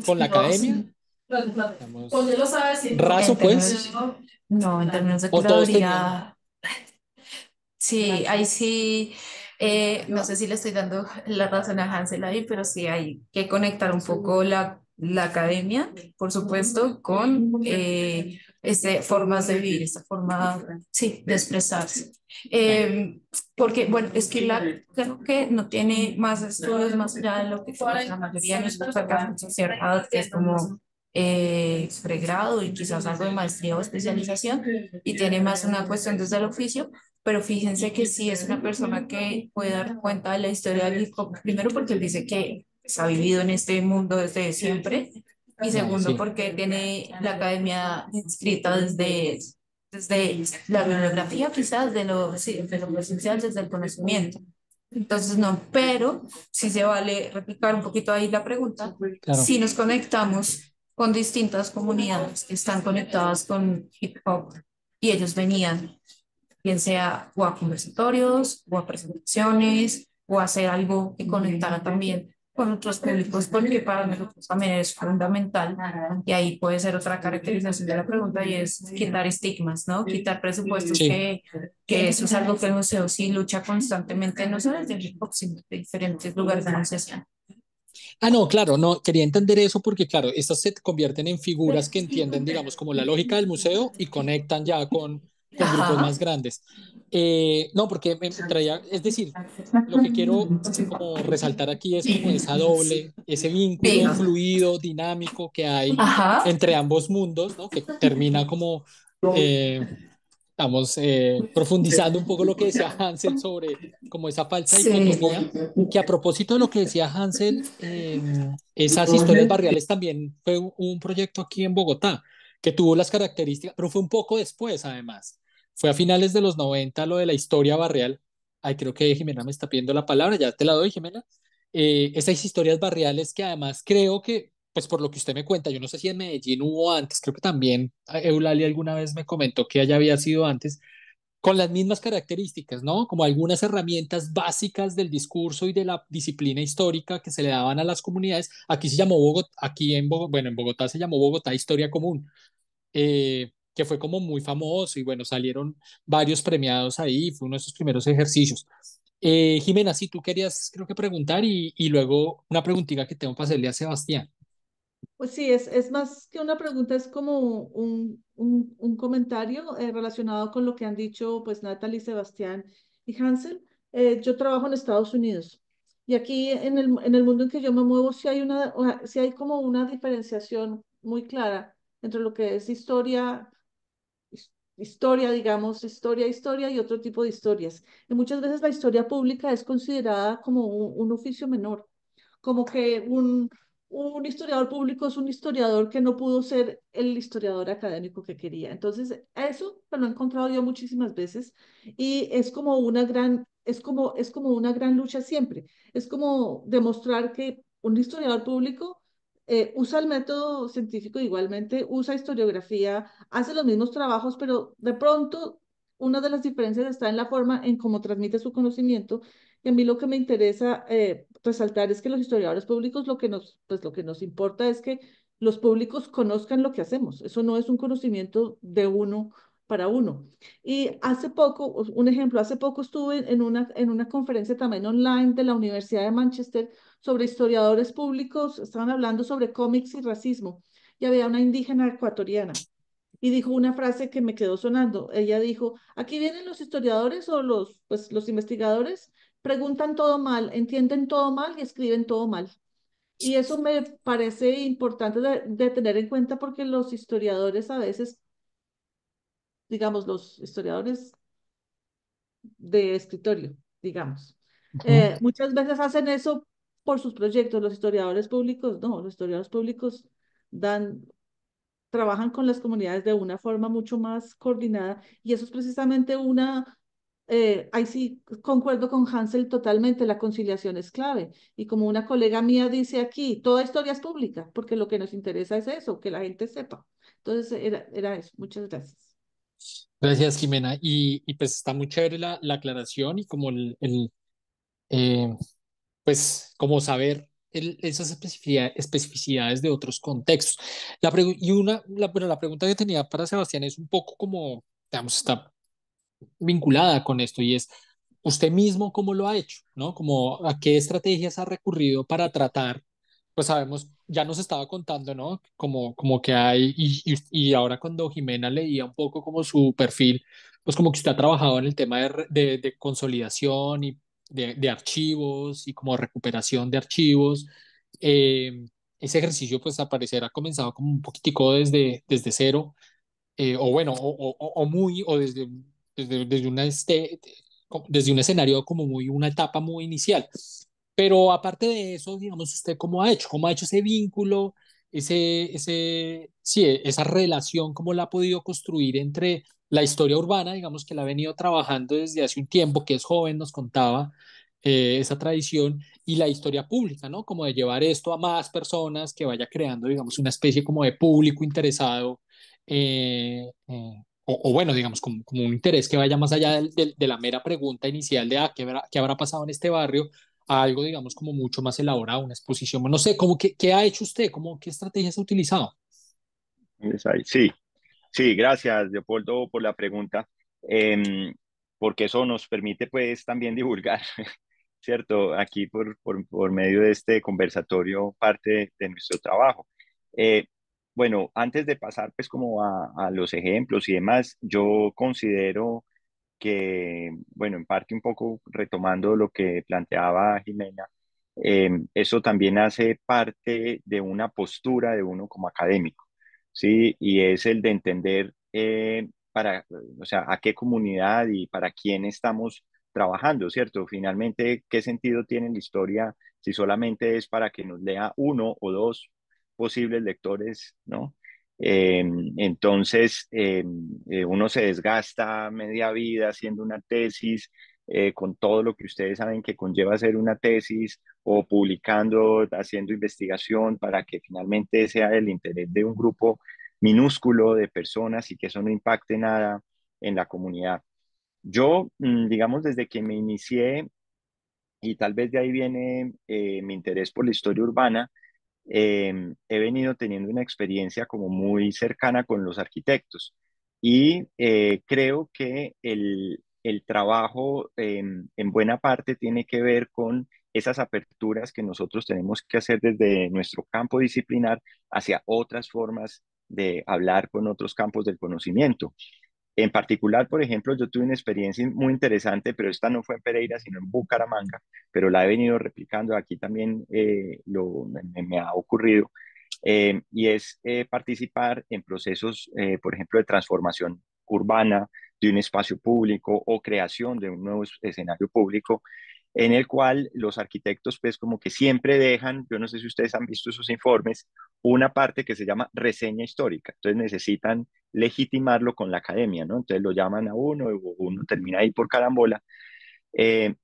con la No, academia? sí. Digamos, En raso, pues, términos, no, en términos de o todos tenían. curaduría, sí, ahí sí, no sé si le estoy dando la razón a Hansel ahí, pero sí hay que conectar un poco la academia, por supuesto, con formas de vivir, esta forma, sí, de expresarse. Ah, Porque, bueno, es que creo que no tiene más estudios más allá de lo que la mayoría de nuestros acá en sociedad, que es como pregrado y quizás algo de maestría o especialización, y tiene más una cuestión desde el oficio, pero fíjense que sí es una persona que puede dar cuenta de la historia del hip hop, primero porque él dice que se ha vivido en este mundo desde siempre, y ya, segundo sí. porque tiene la academia inscrita desde la bibliografía quizás, sí, de lo presencial, desde el conocimiento. Entonces, no, pero si se vale replicar un poquito ahí la pregunta, Claro. si nos conectamos con distintas comunidades que están conectadas con hip hop y ellos venían bien sea o a conversatorios, o a presentaciones, o a hacer algo que conectara también con otros públicos, porque para nosotros también es fundamental, y ahí puede ser otra caracterización de la pregunta, y es quitar estigmas, ¿no? Quitar presupuestos Sí. que eso es algo que el museo sí lucha constantemente, no solo desde hip hop, sino de diferentes lugares de la sociedad. Ah, no, claro, no, quería entender eso porque, claro, estas se convierten en figuras que entienden, digamos, como la lógica del museo y conectan ya con grupos Ajá. más grandes. No, porque me traía, es decir, lo que quiero como resaltar aquí es como esa doble, ese vínculo Diga. fluido, dinámico que hay Ajá. entre ambos mundos, ¿no? Que termina como, eh, estamos profundizando un poco lo que decía Hansel sobre como esa falsa Sí. dicotomía, que a propósito de lo que decía Hansel, esas historias barriales también fue un proyecto aquí en Bogotá que tuvo las características, pero fue un poco después además. fue a finales de los 90 lo de la historia barrial. Ay, creo que Jimena me está pidiendo la palabra, ya te la doy, Jimena. Esas historias barriales que además creo que, pues por lo que usted me cuenta, yo no sé si en Medellín hubo antes, creo que también Eulalia alguna vez me comentó que allá había sido antes, con las mismas características, ¿no? Como algunas herramientas básicas del discurso y de la disciplina histórica que se le daban a las comunidades. Aquí se llamó Bogotá, aquí en Bogotá, bueno, en Bogotá se llamó Bogotá Historia Común, que fue como muy famoso y bueno, salieron varios premiados ahí, fue uno de esos primeros ejercicios. Jimena, si tú querías, creo que preguntar y luego una preguntita que tengo para hacerle a Sebastián. Pues sí, es más que una pregunta, es como un comentario relacionado con lo que han dicho pues Natalie, Sebastián y Hansel. Yo trabajo en Estados Unidos y aquí en el mundo en que yo me muevo sí hay como una diferenciación muy clara entre lo que es historia, digamos, historia y otro tipo de historias. Y muchas veces la historia pública es considerada como un oficio menor, como que un historiador público es un historiador que no pudo ser el historiador académico que quería. Entonces, eso lo he encontrado yo muchísimas veces y es como una gran lucha siempre. Es como demostrar que un historiador público usa el método científico igualmente, usa historiografía, hace los mismos trabajos, pero de pronto una de las diferencias está en la forma en cómo transmite su conocimiento. Y a mí lo que me interesa resaltar es que los historiadores públicos lo que nos importa es que los públicos conozcan lo que hacemos. Eso no es un conocimiento de uno para uno. Y hace poco, un ejemplo, hace poco estuve en una conferencia también online de la Universidad de Manchester sobre historiadores públicos, estaban hablando sobre cómics y racismo, y había una indígena ecuatoriana y dijo una frase que me quedó sonando. Ella dijo, aquí vienen los historiadores o los investigadores, preguntan todo mal, entienden todo mal y escriben todo mal. Y eso me parece importante de tener en cuenta porque los historiadores a veces, digamos, los historiadores de escritorio, digamos, Ujú. muchas veces hacen eso por sus proyectos. Los historiadores públicos, no, los historiadores públicos dan trabajan con las comunidades de una forma mucho más coordinada y eso es precisamente ahí sí concuerdo con Hansel totalmente, la conciliación es clave y como una colega mía dice aquí, toda historia es pública porque lo que nos interesa es eso, que la gente sepa. Entonces era eso, muchas gracias. Gracias, Jimena. Y pues está muy chévere la aclaración y como eh, pues como saber esas especificidades de otros contextos. Bueno, la pregunta que tenía para Sebastián es un poco como, digamos, está vinculada con esto y es, ¿usted mismo cómo lo ha hecho? ¿No? Como, ¿a qué estrategias ha recurrido para tratar? Pues sabemos, ya nos estaba contando, ¿no? Como que hay, y ahora cuando Jimena leía un poco como su perfil, pues como que usted ha trabajado en el tema de consolidación y de archivos y como recuperación de archivos. Eh, Ese ejercicio, pues, al parecer ha comenzado como un poquitico desde cero, o bueno, o muy, o desde desde un escenario como muy, una etapa muy inicial. Pero aparte de eso, digamos, ¿usted cómo ha hecho ese vínculo, sí, esa relación, cómo la ha podido construir entre la historia urbana, digamos, que la ha venido trabajando desde hace un tiempo, que es joven, nos contaba, esa tradición, y la historia pública, ¿no? Como de llevar esto a más personas, que vaya creando, digamos, una especie como de público interesado, o bueno, digamos, como un interés que vaya más allá de la mera pregunta inicial de qué habrá pasado en este barrio, a algo, digamos, como mucho más elaborado, una exposición. No sé, ¿qué ha hecho usted? ¿Qué estrategias ha utilizado? Sí, sí, gracias, Leopoldo, por la pregunta, Em, porque eso nos permite pues también divulgar, ¿cierto? Aquí por medio de este conversatorio parte de nuestro trabajo. Eh, bueno, antes de pasar pues como a los ejemplos y demás, yo considero que, bueno, en parte un poco retomando lo que planteaba Jimena, eso también hace parte de una postura de uno como académico, ¿sí? Y es el de entender o sea, a qué comunidad y para quién estamos trabajando, ¿cierto? Finalmente, ¿qué sentido tiene la historia si solamente es para que nos lea uno o dos posibles lectores, ¿no? Eh, entonces, uno se desgasta media vida haciendo una tesis, con todo lo que ustedes saben que conlleva hacer una tesis o publicando, haciendo investigación para que finalmente sea el interés de un grupo minúsculo de personas y que eso no impacte nada en la comunidad. Yo, digamos, desde que me inicié, y tal vez de ahí viene mi interés por la historia urbana, he venido teniendo una experiencia como muy cercana con los arquitectos y creo que el trabajo en buena parte tiene que ver con esas aperturas que nosotros tenemos que hacer desde nuestro campo disciplinar hacia otras formas de hablar con otros campos del conocimiento. En particular, por ejemplo, yo tuve una experiencia muy interesante, pero esta no fue en Pereira, sino en Bucaramanga, pero la he venido replicando. Aquí también me ha ocurrido, y es participar en procesos, por ejemplo, de transformación urbana de un espacio público o creación de un nuevo escenario público, en el cual los arquitectos pues como que siempre dejan, yo no sé si ustedes han visto esos informes, una parte que se llama reseña histórica. Entonces necesitan legitimarlo con la academia, ¿no? Entonces lo llaman a uno, uno termina ahí por carambola,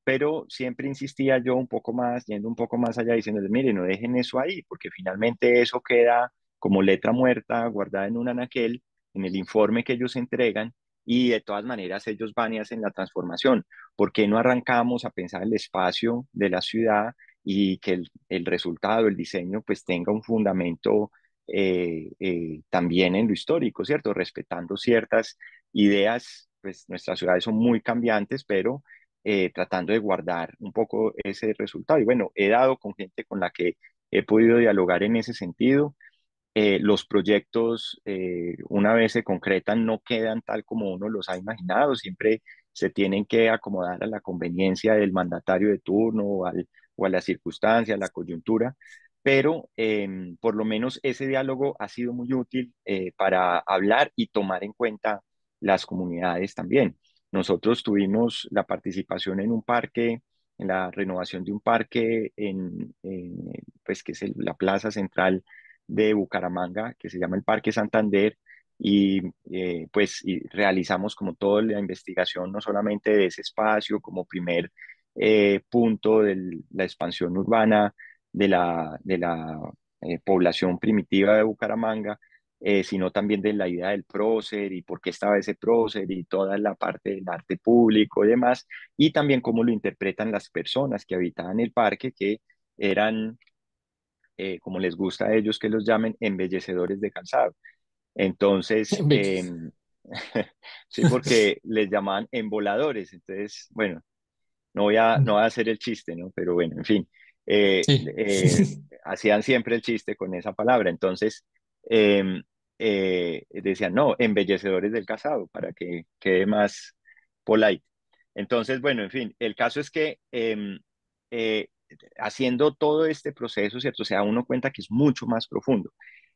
pero siempre insistía yo un poco más, yendo un poco más allá, diciéndoles, mire, no dejen eso ahí, porque finalmente eso queda como letra muerta, guardada en un anaquel, en el informe que ellos entregan, y de todas maneras ellos van y hacen la transformación. ¿Por qué no arrancamos a pensar el espacio de la ciudad y que el resultado, el diseño, pues tenga un fundamento también en lo histórico, ¿cierto? Respetando ciertas ideas, pues nuestras ciudades son muy cambiantes, pero tratando de guardar un poco ese resultado. Y bueno, he dado con gente con la que he podido dialogar en ese sentido. Los proyectos, una vez se concretan, no quedan tal como uno los ha imaginado, siempre se tienen que acomodar a la conveniencia del mandatario de turno o a la circunstancia, a la coyuntura, pero por lo menos ese diálogo ha sido muy útil para hablar y tomar en cuenta las comunidades también. Nosotros tuvimos la participación en un parque, en la renovación de un parque pues que es la plaza central de Bucaramanga, que se llama el Parque Santander, y pues y realizamos como toda la investigación, no solamente de ese espacio como primer punto de la expansión urbana de la población primitiva de Bucaramanga, sino también de la idea del prócer y por qué estaba ese prócer y toda la parte del arte público y demás, y también cómo lo interpretan las personas que habitaban el parque, que eran como les gusta a ellos que los llamen, embellecedores de calzado. Entonces, Bellos. sí, porque les llamaban emboladores. Entonces, bueno, no voy a hacer el chiste, ¿no? Pero bueno, en fin, eh, Sí. eh, hacían siempre el chiste con esa palabra. Entonces, eh, decían, no, embellecedores del calzado, para que quede más polite. Entonces, bueno, en fin, el caso es que eh, haciendo todo este proceso, ¿cierto? Se da uno cuenta que es mucho más profundo.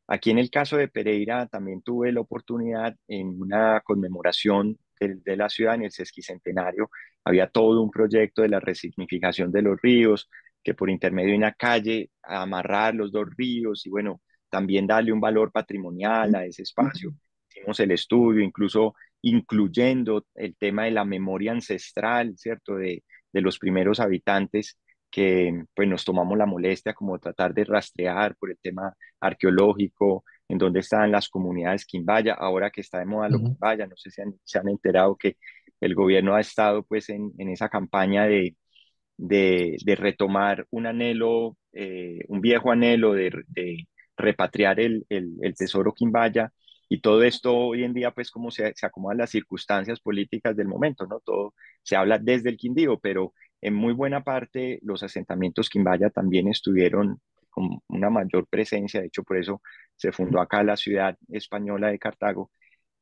Aquí en el caso de Pereira también tuve la oportunidad en una conmemoración de la ciudad en el sesquicentenario. Había todo un proyecto de la resignificación de los ríos, que por intermedio de una calle amarrar los dos ríos y bueno, también darle un valor patrimonial a ese espacio. Hicimos el estudio, incluso incluyendo el tema de la memoria ancestral, ¿cierto? De los primeros habitantes que pues nos tomamos la molestia como tratar de rastrear por el tema arqueológico, en dónde estaban las comunidades Quimbaya, ahora que está de moda lo Ujú. Quimbaya, no sé si se han enterado que el gobierno ha estado pues en esa campaña de retomar un anhelo, un viejo anhelo de repatriar el tesoro Quimbaya, y todo esto hoy en día pues como se acomodan las circunstancias políticas del momento, ¿no? Todo se habla desde el Quindío, pero en muy buena parte los asentamientos Quimbaya también estuvieron con una mayor presencia, de hecho por eso se fundó acá la ciudad española de Cartago,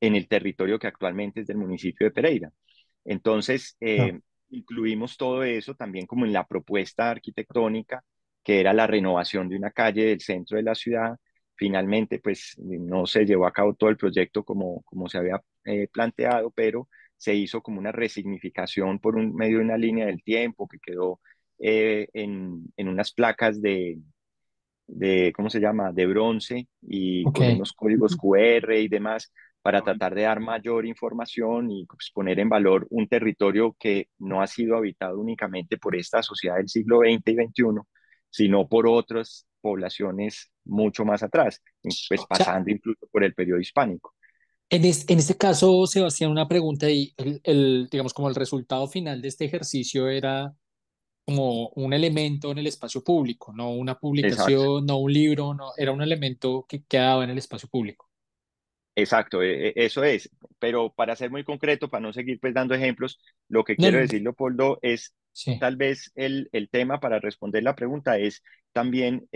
en el territorio que actualmente es del municipio de Pereira. Entonces, Ah, incluimos todo eso también como en la propuesta arquitectónica, que era la renovación de una calle del centro de la ciudad. Finalmente, pues no se llevó a cabo todo el proyecto como se había planteado, pero se hizo como una resignificación por un medio de una línea del tiempo que quedó en unas placas ¿cómo se llama? De bronce y Ok. con unos códigos Ujú. QR y demás para tratar de dar mayor información y pues, poner en valor un territorio que no ha sido habitado únicamente por esta sociedad del siglo XX y XXI, sino por otras poblaciones mucho más atrás, pues O sea, pasando incluso por el periodo hispánico. en este caso, Sebastián, una pregunta y digamos, como el resultado final de este ejercicio era como un elemento en el espacio público, no una Exacto. publicación, no un libro, no, era un elemento que quedaba en el espacio público. Exacto, eso es. Pero para ser muy concreto, para no seguir pues dando ejemplos, lo que No, quiero decir, Leopoldo, es sí, tal vez el tema para responder la pregunta es también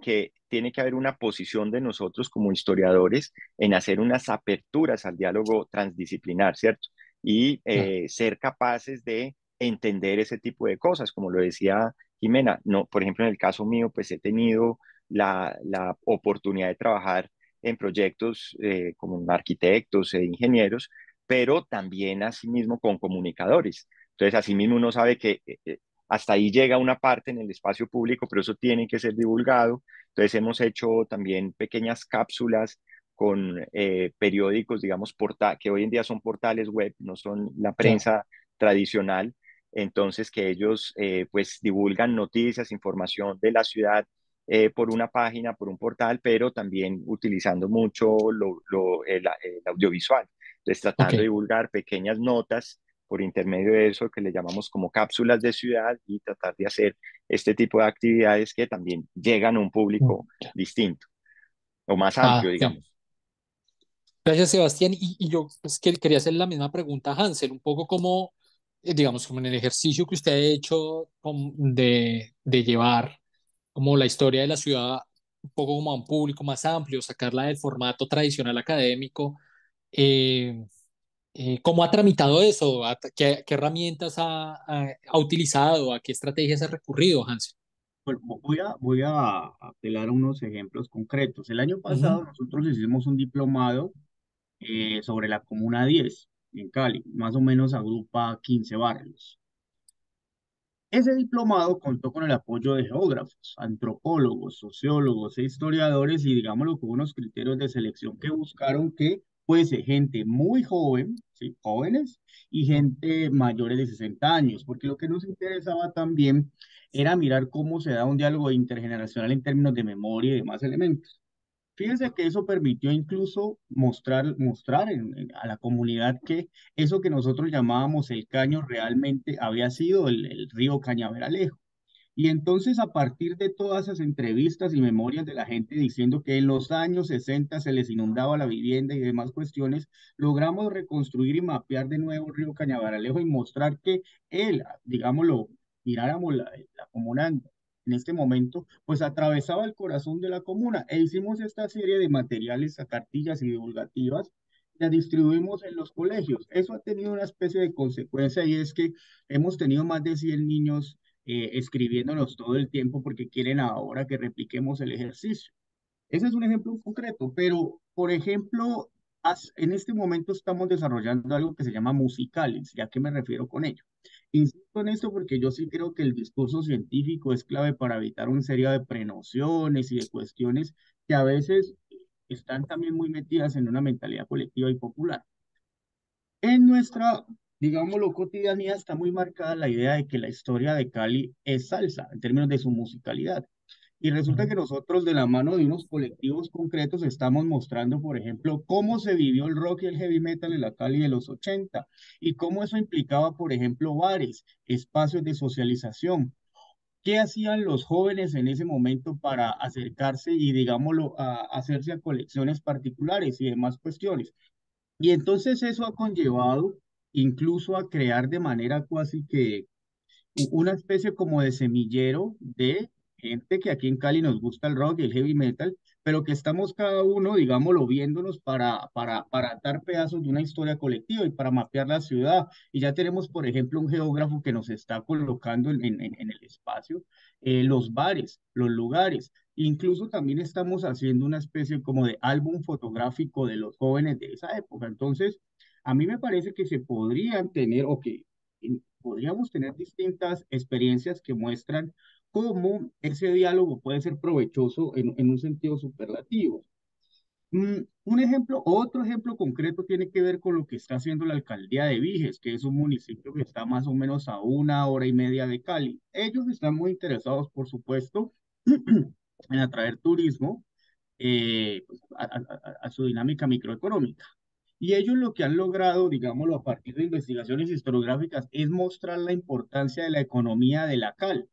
que tiene que haber una posición de nosotros como historiadores en hacer unas aperturas al diálogo transdisciplinar, ¿cierto? Y claro, ser capaces de entender ese tipo de cosas, como lo decía Jimena. No, por ejemplo, en el caso mío, pues he tenido la oportunidad de trabajar en proyectos como arquitectos e ingenieros, pero también asimismo con comunicadores. Entonces, asimismo uno sabe que hasta ahí llega una parte en el espacio público, pero eso tiene que ser divulgado. Entonces, hemos hecho también pequeñas cápsulas con periódicos, digamos, que hoy en día son portales web, no son la claro. prensa tradicional. Entonces, que ellos pues divulgan noticias, información de la ciudad por una página, por un portal, pero también utilizando mucho el audiovisual. Entonces, Ok. tratando de divulgar pequeñas notas por intermedio de eso que le llamamos como cápsulas de ciudad y tratar de hacer este tipo de actividades que también llegan a un público Mm. distinto o más amplio, Ah, ya. digamos. Gracias, Sebastián. Y yo pues, quería hacer la misma pregunta a Hansel, un poco como, digamos, como en el ejercicio que usted ha hecho de llevar como la historia de la ciudad un poco como a un público más amplio, sacarla del formato tradicional académico. eh, ¿Cómo ha tramitado eso? ¿Qué herramientas ha utilizado? ¿A qué estrategias ha recurrido, Hansel? Bueno, voy a apelar a unos ejemplos concretos. El año Ujú. pasado nosotros hicimos un diplomado sobre la Comuna 10 en Cali, más o menos agrupa 15 barrios. Ese diplomado contó con el apoyo de geógrafos, antropólogos, sociólogos e historiadores y, digámoslo, con unos criterios de selección que buscaron que fuese gente muy joven, ¿sí? Jóvenes, y gente mayores de 60 años, porque lo que nos interesaba también era mirar cómo se da un diálogo intergeneracional en términos de memoria y demás elementos. Fíjense que eso permitió incluso mostrar a la comunidad que eso que nosotros llamábamos el caño realmente había sido el río Cañaveralejo. Y entonces a partir de todas esas entrevistas y memorias de la gente diciendo que en los años 60 se les inundaba la vivienda y demás cuestiones, logramos reconstruir y mapear de nuevo el río Cañaveralejo y mostrar que él, digámoslo, miráramos la comuna en este momento, pues atravesaba el corazón de la comuna e hicimos esta serie de materiales, cartillas y divulgativas. Las distribuimos en los colegios. Eso ha tenido una especie de consecuencia y es que hemos tenido más de 100 niños escribiéndonos todo el tiempo porque quieren ahora que repliquemos el ejercicio. Ese es un ejemplo concreto, pero por ejemplo, en este momento estamos desarrollando algo que se llama musicales. ¿Y a qué me refiero con ello? Insisto en esto porque yo sí creo que el discurso científico es clave para evitar una serie de prenociones y de cuestiones que a veces están también muy metidas en una mentalidad colectiva y popular. En nuestra, digámoslo, cotidianidad está muy marcada la idea de que la historia de Cali es salsa en términos de su musicalidad. Y resulta Ujú. que nosotros de la mano de unos colectivos concretos estamos mostrando, por ejemplo, cómo se vivió el rock y el heavy metal en la Cali de los 80 y cómo eso implicaba, por ejemplo, bares, espacios de socialización. ¿Qué hacían los jóvenes en ese momento para acercarse y, digámoslo, a hacerse a colecciones particulares y demás cuestiones? Y entonces eso ha conllevado incluso a crear de manera casi que una especie como de semillero de gente que aquí en Cali nos gusta el rock y el heavy metal, pero que estamos cada uno, digámoslo, viéndonos para atar pedazos de una historia colectiva y para mapear la ciudad. Y ya tenemos, por ejemplo, un geógrafo que nos está colocando en el espacio los bares, los lugares. Incluso también estamos haciendo una especie como de álbum fotográfico de los jóvenes de esa época. Entonces, a mí me parece que se podrían tener, o que podríamos tener distintas experiencias que muestran cómo ese diálogo puede ser provechoso en un sentido superlativo. Un ejemplo, otro ejemplo concreto tiene que ver con lo que está haciendo la alcaldía de Viges, que es un municipio que está más o menos a 1 hora y media de Cali. Ellos están muy interesados, por supuesto, en atraer turismo pues, a su dinámica microeconómica. Y ellos lo que han logrado, digámoslo, a partir de investigaciones historiográficas, es mostrar la importancia de la economía de la cal,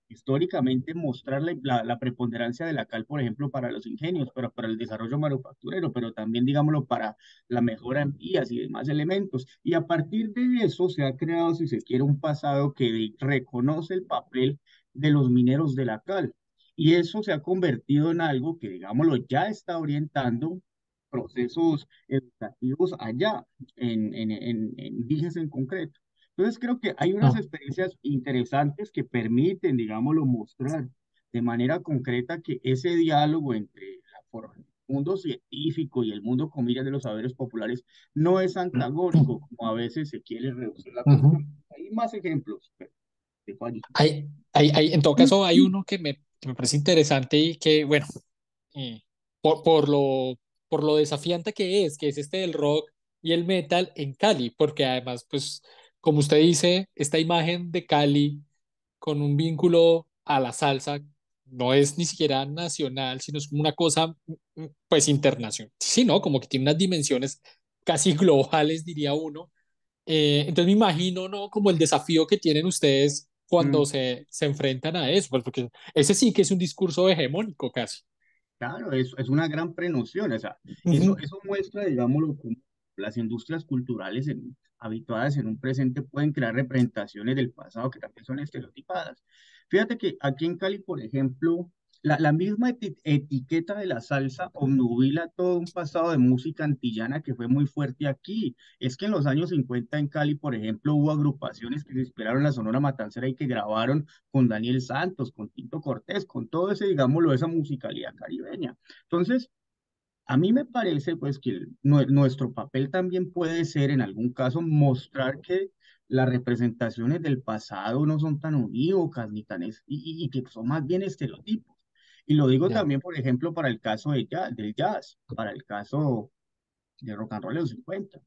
históricamente mostrar la preponderancia de la cal, por ejemplo, para los ingenios, pero para el desarrollo manufacturero, pero también, digámoslo, para la mejora en vías y demás elementos. Y a partir de eso se ha creado, si se quiere, un pasado que reconoce el papel de los mineros de la cal. Y eso se ha convertido en algo que, digámoslo, ya está orientando procesos educativos allá, en Viges en concreto. Entonces creo que hay unas Ah, experiencias interesantes que permiten, digámoslo, mostrar de manera concreta que ese diálogo entre el mundo científico y el mundo, comillas, de los saberes populares no es antagónico, como a veces se quiere reducir la ujú. cuestión. Hay más ejemplos, pero de fallos. En todo caso, hay uno que me parece interesante y que, bueno, eh, por, por lo, por lo desafiante que es este del rock y el metal en Cali, porque además, pues, como usted dice, esta imagen de Cali con un vínculo a la salsa no es ni siquiera nacional, sino es como una cosa, pues, internacional. Sí, ¿no? Como que tiene unas dimensiones casi globales, diría uno. Entonces me imagino, ¿no? Como el desafío que tienen ustedes cuando Mm, se enfrentan a eso, pues porque ese sí que es un discurso hegemónico casi. Claro, es una gran prenoción, o sea, Ujú, eso muestra, digámoslo, cómo las industrias culturales habituadas en un presente pueden crear representaciones del pasado que también son estereotipadas. Fíjate que aquí en Cali, por ejemplo, la misma etiqueta de la salsa obnubila todo un pasado de música antillana que fue muy fuerte aquí. Es que en los años 50 en Cali, por ejemplo, hubo agrupaciones que se inspiraron en la Sonora Matancera y que grabaron con Daniel Santos, con Tito Cortés, con todo ese, digámoslo, esa musicalidad caribeña. Entonces, a mí me parece pues que nuestro papel también puede ser en algún caso mostrar que las representaciones del pasado no son tan unívocas ni tan y que son más bien estereotipos. Y lo digo ya. también, por ejemplo, para el caso del jazz, para el caso del rock and roll de los 50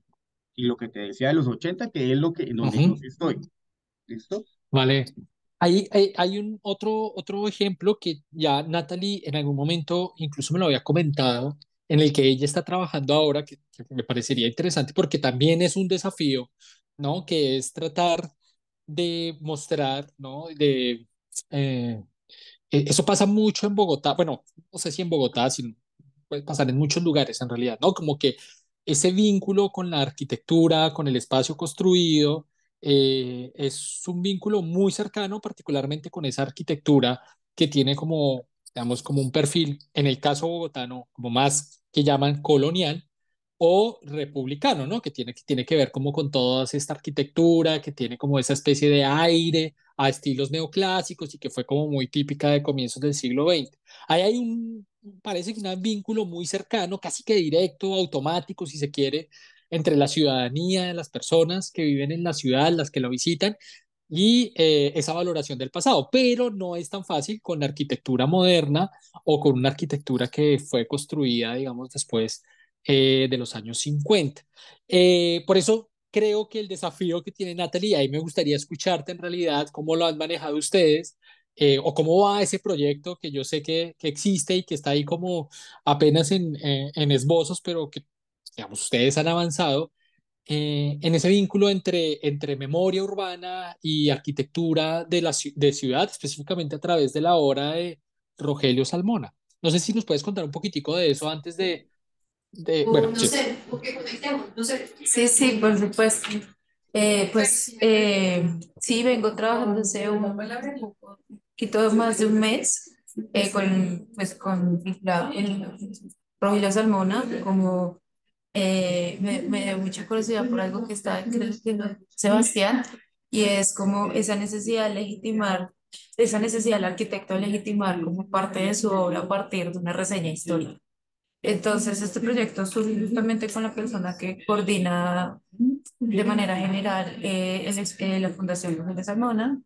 y lo que te decía de los 80 que es lo que en donde yo Ujú, sí estoy. ¿Listo? vale. Hay un otro ejemplo que ya Natalie en algún momento incluso me lo había comentado, en el que ella está trabajando ahora, que me parecería interesante porque también es un desafío, ¿no? Que es tratar de mostrar, ¿no? Eh, Eso pasa mucho en Bogotá, bueno, no sé si en Bogotá, sino puede pasar en muchos lugares en realidad, ¿no? Como que ese vínculo con la arquitectura, con el espacio construido, es un vínculo muy cercano, particularmente con esa arquitectura que tiene como, digamos, como un perfil, en el caso bogotano, como más que llaman colonial o republicano, ¿no? Que tiene que ver como con toda esta arquitectura, que tiene como esa especie de aire a estilos neoclásicos y que fue como muy típica de comienzos del siglo XX. Ahí hay parece que un vínculo muy cercano, casi que directo, automático, si se quiere, entre la ciudadanía de las personas que viven en la ciudad, las que lo visitan, y esa valoración del pasado, pero no es tan fácil con la arquitectura moderna o con una arquitectura que fue construida, digamos, después de los años 50. Por eso creo que el desafío que tiene Natalie, ahí me gustaría escucharte en realidad cómo lo han manejado ustedes, o cómo va ese proyecto que yo sé que existe y que está ahí como apenas en esbozos, pero que, digamos, ustedes han avanzado en ese vínculo entre memoria urbana y arquitectura de de ciudad, específicamente a través de la obra de Rogelio Salmona. No sé si nos puedes contar un poquitico de eso antes bueno, No sí. sé, porque conectemos, no sé. Sí, sí, por supuesto. Sí, vengo trabajando hace un poquito más de un mes con Rogelio Salmona, como me dio mucha curiosidad por algo que está escribiendo Sebastián, y es como esa necesidad de legitimar, esa necesidad del arquitecto de legitimar como parte de su obra a partir de una reseña histórica. Entonces, este proyecto surge justamente con la persona que coordina de manera general la Fundación Mujeres Salmona.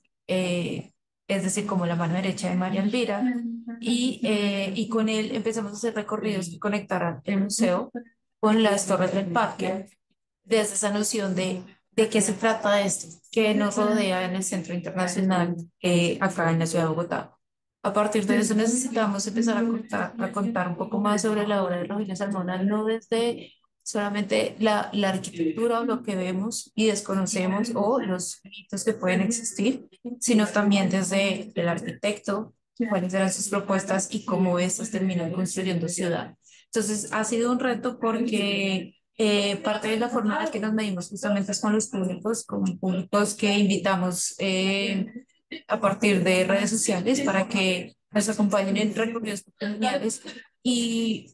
es decir, como la mano derecha de María Elvira, y con él empezamos a hacer recorridos que conectaran el museo con las torres del parque, desde esa noción de qué se trata esto, que nos rodea en el Centro Internacional acá en la ciudad de Bogotá. A partir de eso necesitamos empezar a contar un poco más sobre la obra de Rogelio Salmona, no desde solamente la arquitectura o lo que vemos y desconocemos o los mitos que pueden existir, sino también desde el arquitecto, cuáles eran sus propuestas y cómo estas terminan construyendo ciudad. Entonces ha sido un reto porque parte de la forma en la que nos medimos justamente es con los públicos, con públicos que invitamos a partir de redes sociales para que nos acompañen en recorridos patrimoniales y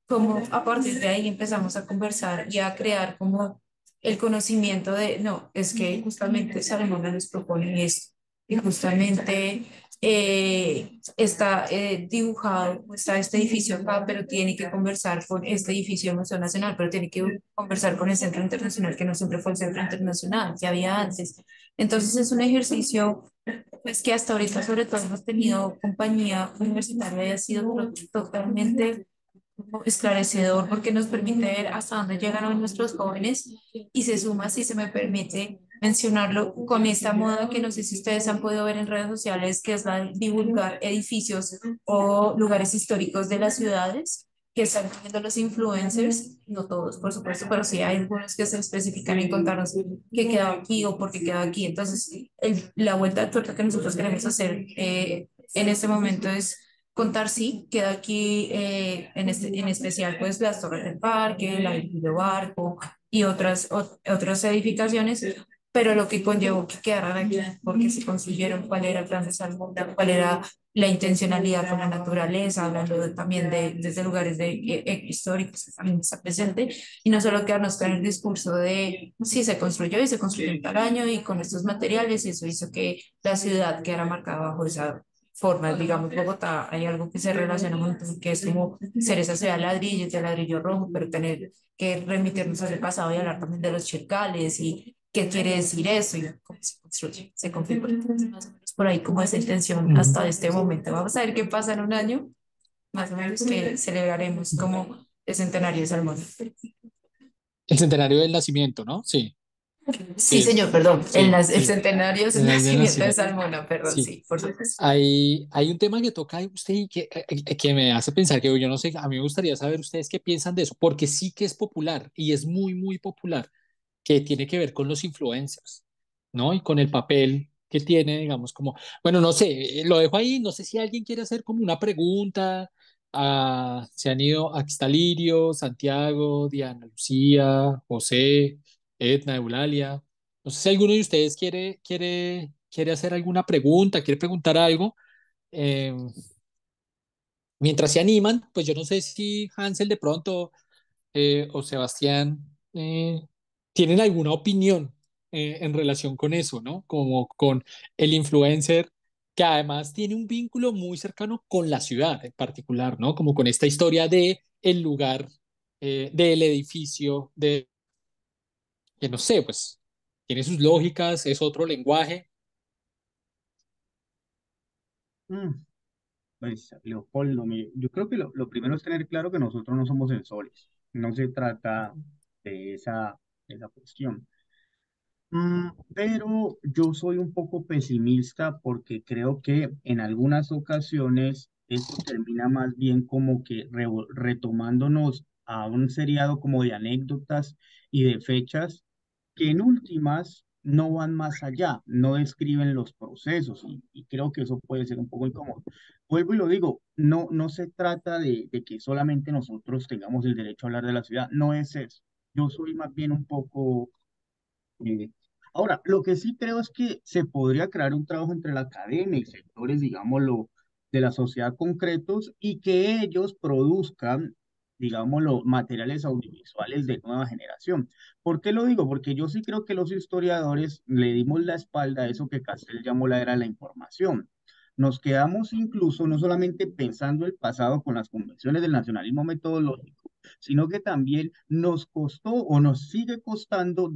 como a partir de ahí empezamos a conversar y a crear como el conocimiento de, no, es que justamente Salomón nos propone esto y justamente está dibujado, está este edificio acá, pero tiene que conversar con este edificio del Museo Nacional, pero tiene que conversar con el Centro Internacional, que no siempre fue el Centro Internacional, que había antes. Entonces es un ejercicio pues que hasta ahorita sobre todo hemos tenido compañía universitaria y ha sido totalmente esclarecedor porque nos permite ver hasta dónde llegan hoy nuestros jóvenes y se suma, si se me permite mencionarlo, con esta moda que no sé si ustedes han podido ver en redes sociales, que es la de divulgar edificios o lugares históricos de las ciudades que están teniendo los influencers, no todos, por supuesto, pero sí hay algunos que se especifican en contarnos qué quedó aquí o por qué quedó aquí. Entonces, la vuelta de tuerca que nosotros queremos hacer en este momento es contar, sí, queda aquí en especial pues las Torres del Parque, la del Pilo Barco y otras edificaciones, pero lo que conllevó que quedaran aquí, porque se construyeron, cuál era el plan de Salmona, cuál era la intencionalidad con la naturaleza, hablando también desde lugares históricos que también está presente, y no solo quedarnos con el discurso de sí se construyó y se construyó en tal año y con estos materiales, y eso hizo que la ciudad quedara marcada bajo esa formas, digamos, Bogotá, hay algo que se relaciona mucho, que es como ser esa ciudad de ladrillos, de ladrillo rojo, pero tener que remitirnos al pasado y hablar también de los chircales y qué quiere decir eso y cómo se construye, se configura. Entonces, más o menos por ahí como esa intención hasta este momento. Vamos a ver qué pasa en un año, más o menos que celebraremos como el centenario de Salmón. El centenario del nacimiento, ¿no? Sí, Sí, sí, señor, perdón, sí, el sí. centenario es el Del nacimiento de nacimiento. Salmona, perdón, Sí. sí, por supuesto. Hay un tema que toca usted y que me hace pensar que yo no sé, a mí me gustaría saber ustedes qué piensan de eso, porque sí que es popular y es muy, muy popular, que tiene que ver con los influencers, ¿no? Y con el papel que tiene, digamos, como, bueno, no sé, lo dejo ahí, no sé si alguien quiere hacer como una pregunta. Se han ido Axtalirio, Santiago, Diana Lucía, José, Edna, Eulalia. No sé si alguno de ustedes quiere hacer alguna pregunta, quiere preguntar algo. Eh, Mientras se animan, pues yo no sé si Hansel de pronto o Sebastián tienen alguna opinión en relación con eso, ¿no? Como con el influencer, que además tiene un vínculo muy cercano con la ciudad en particular, ¿no? Como con esta historia de el lugar, del edificio, que no sé, pues tiene sus lógicas, es otro lenguaje. Mm, Pues, Leopoldo, yo creo que lo primero es tener claro que nosotros no somos sensores. No se trata de esa cuestión. Pero yo soy un poco pesimista porque creo que en algunas ocasiones esto termina más bien como que retomándonos a un seriado como de anécdotas y de fechas que en últimas no van más allá, no describen los procesos y creo que eso puede ser un poco incómodo. Vuelvo y lo digo, no se trata de que solamente nosotros tengamos el derecho a hablar de la ciudad, no es eso. Yo soy más bien un poco eh, ahora, lo que sí creo es que se podría crear un trabajo entre la academia y sectores, digámoslo, de la sociedad concretos y que ellos produzcan, digámoslo, materiales audiovisuales de nueva generación. ¿Por qué lo digo? Porque yo sí creo que los historiadores le dimos la espalda a eso que Castell llamó la era de la información. Nos quedamos incluso no solamente pensando el pasado con las convenciones del nacionalismo metodológico, sino que también nos costó o nos sigue costando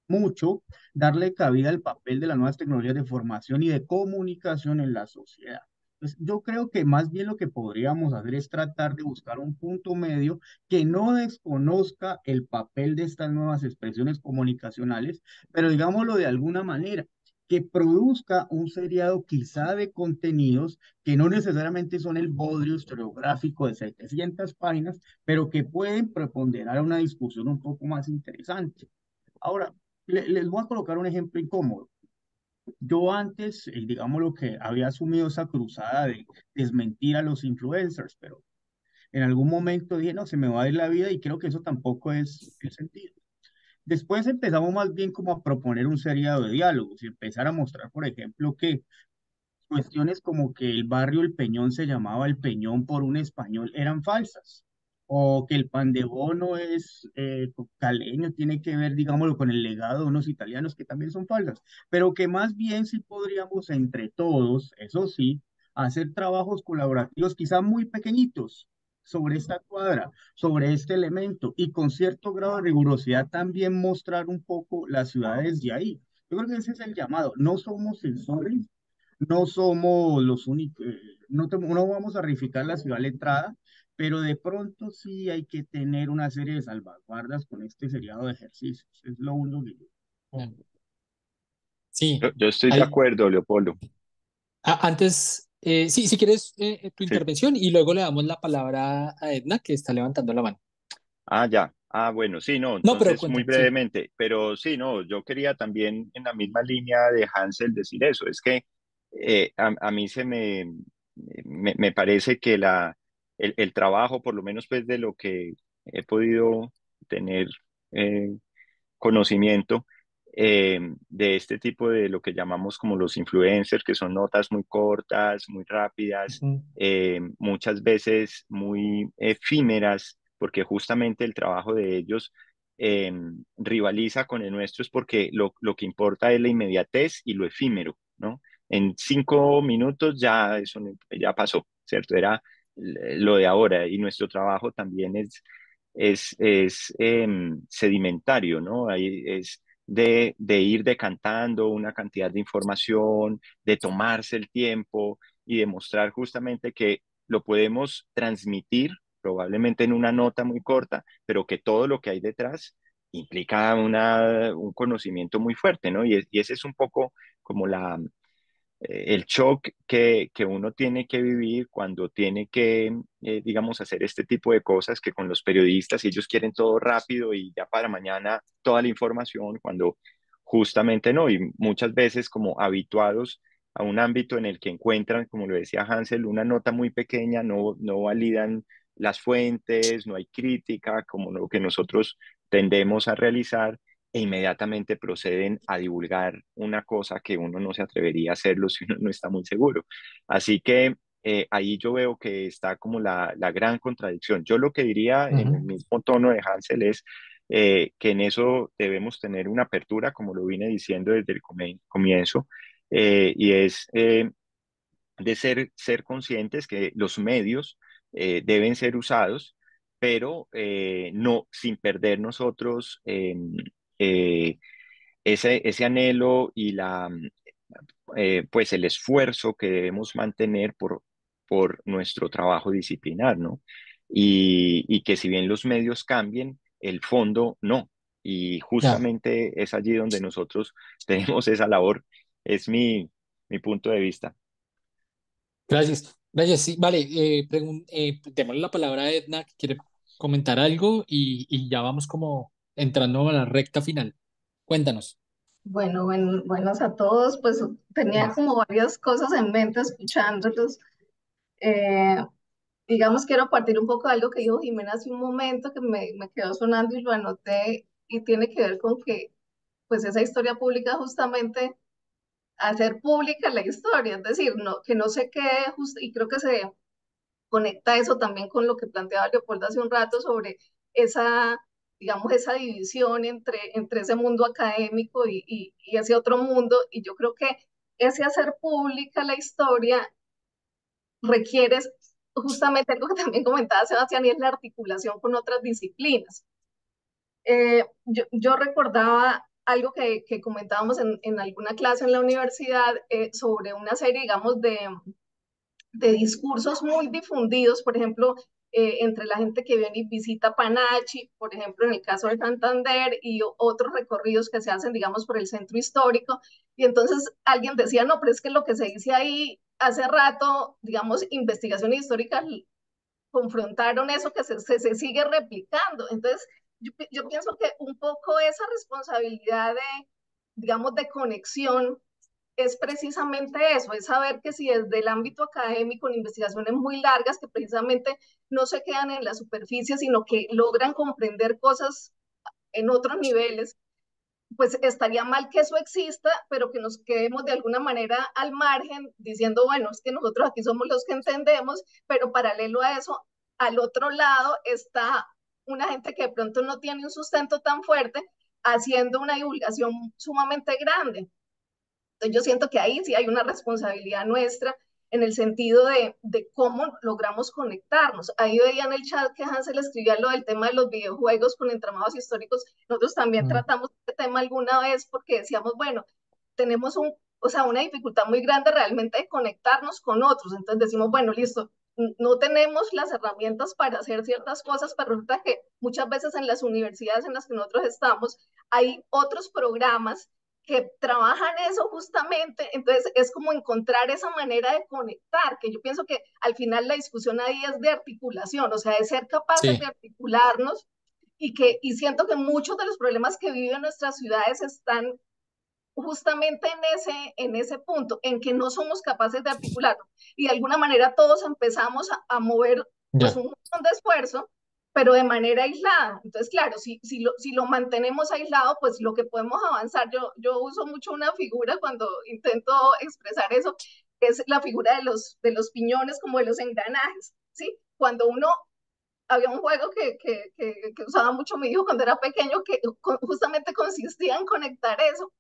mucho darle cabida al papel de las nuevas tecnologías de formación y de comunicación en la sociedad. Pues yo creo que más bien lo que podríamos hacer es tratar de buscar un punto medio que no desconozca el papel de estas nuevas expresiones comunicacionales, pero digámoslo de alguna manera, que produzca un seriado quizá de contenidos que no necesariamente son el bodrio historiográfico de 700 páginas, pero que pueden preponderar una discusión un poco más interesante. Ahora, les voy a colocar un ejemplo incómodo. Yo antes, digamos lo que había asumido esa cruzada de desmentir a los influencers, pero en algún momento dije, no, se me va a ir la vida y creo que eso tampoco es el sentido. Después empezamos más bien como a proponer un seriado de diálogos y empezar a mostrar, por ejemplo, que cuestiones como que el barrio El Peñón se llamaba El Peñón por un español eran falsas, o que el pan de bono es caleño, tiene que ver, digámoslo, con el legado de unos italianos que también son falsas, pero que más bien sí podríamos entre todos, eso sí, hacer trabajos colaborativos quizá muy pequeñitos sobre esta cuadra, sobre este elemento, y con cierto grado de rigurosidad también mostrar un poco las ciudades de ahí. Yo creo que ese es el llamado. No somos sensores, no somos los únicos, no vamos a reificar la ciudad letrada, pero de pronto sí hay que tener una serie de salvaguardas con este seriado de ejercicios. Es lo único que yo Ya. pongo. Sí, Yo estoy de hay, acuerdo, Leopoldo. antes, sí, si quieres tu Sí. intervención y luego le damos la palabra a Edna, que está levantando la mano. Ah, ya. Ah, bueno, sí, no, No, pero entonces muy cuéntame, sí. brevemente, pero sí, no, yo quería también en la misma línea de Hansel decir eso, es que a mí me parece que el trabajo, por lo menos pues de lo que he podido tener eh, conocimiento de este tipo de lo que llamamos como los influencers, que son notas muy cortas, muy rápidas, Ujú. muchas veces muy efímeras, porque justamente el trabajo de ellos eh, rivaliza con el nuestro, es porque lo que importa es la inmediatez y lo efímero, ¿no? En 5 minutos ya eso ya pasó, ¿cierto? Era lo de ahora y nuestro trabajo también es sedimentario, ¿no? Ahí es de ir decantando una cantidad de información, de tomarse el tiempo y demostrar justamente que lo podemos transmitir probablemente en una nota muy corta, pero que todo lo que hay detrás implica un conocimiento muy fuerte, ¿no? Y ese es un poco como el shock que uno tiene que vivir cuando tiene que, digamos, hacer este tipo de cosas que con los periodistas ellos quieren todo rápido y ya para mañana toda la información, cuando justamente no, y muchas veces como habituados a un ámbito en el que encuentran, como lo decía Hansel, una nota muy pequeña, no validan las fuentes, no hay crítica, como lo que nosotros tendemos a realizar e inmediatamente proceden a divulgar una cosa que uno no se atrevería a hacerlo si uno no está muy seguro. Así que ahí yo veo que está como la gran contradicción. Yo lo que diría en el Ujú. mismo tono de Hansel es que en eso debemos tener una apertura, como lo vine diciendo desde el comienzo, y es de ser conscientes que los medios deben ser usados, pero no sin perder nosotros eh, ese anhelo y pues el esfuerzo que debemos mantener por nuestro trabajo disciplinar, ¿no? Y que si bien los medios cambien, el fondo no. Y Ya, justamente es allí donde nosotros tenemos esa labor. Es mi punto de vista. gracias. Gracias, sí, vale, démosle la palabra a Edna, que quiere comentar algo y ya vamos como entrando a la recta final. Cuéntanos. Bueno, buenos a todos. Pues tenía como varias cosas en mente escuchándolos. Eh, digamos, quiero partir un poco de algo que dijo Jimena hace un momento que me quedó sonando y lo anoté y tiene que ver con que, pues, esa historia pública justamente hacer pública la historia, es decir, no, que no se quede y creo que se conecta eso también con lo que planteaba Leopoldo hace un rato sobre esa, digamos, esa división entre ese mundo académico y ese otro mundo. Y yo creo que ese hacer pública la historia requiere justamente algo que también comentaba Sebastián y es la articulación con otras disciplinas. Yo recordaba algo que comentábamos en alguna clase en la universidad sobre una serie, digamos, de discursos muy difundidos, por ejemplo, entre la gente que viene y visita Panachi, por ejemplo, en el caso de Santander, y otros recorridos que se hacen, digamos, por el centro histórico. Y entonces alguien decía, no, pero es que lo que se dice ahí hace rato, digamos, investigaciones históricas confrontaron eso que se sigue replicando. Entonces, yo pienso que un poco esa responsabilidad de, digamos, de conexión es precisamente eso, es saber que si desde el ámbito académico, en investigaciones muy largas que precisamente no se quedan en la superficie, sino que logran comprender cosas en otros niveles, pues estaría mal que eso exista, pero que nos quedemos de alguna manera al margen diciendo, bueno, es que nosotros aquí somos los que entendemos, pero paralelo a eso, al otro lado está una gente que de pronto no tiene un sustento tan fuerte haciendo una divulgación sumamente grande. Entonces yo siento que ahí sí hay una responsabilidad nuestra en el sentido de cómo logramos conectarnos. Ahí veía en el chat que Hansel escribía lo del tema de los videojuegos con entramados históricos. Nosotros también tratamos este tema alguna vez porque decíamos, bueno, tenemos o sea, una dificultad muy grande realmente de conectarnos con otros. Entonces decimos, bueno, listo, no tenemos las herramientas para hacer ciertas cosas, pero resulta que muchas veces en las universidades en las que nosotros estamos hay otros programas que trabajan eso justamente, entonces es como encontrar esa manera de conectar, que yo pienso que al final la discusión ahí es de articulación, o sea, de ser capaces de articularnos y siento que muchos de los problemas que viven nuestras ciudades están justamente en ese punto, en que no somos capaces de articularlo. Y de alguna manera todos empezamos a mover pues un montón de esfuerzo, pero de manera aislada. Entonces, claro, si lo mantenemos aislado, pues lo que podemos avanzar, yo uso mucho una figura cuando intento expresar eso, que es la figura de los piñones como de los engranajes, ¿sí? Cuando uno había un juego que usaba mucho mi hijo cuando era pequeño, que justamente consistía en conectar eso.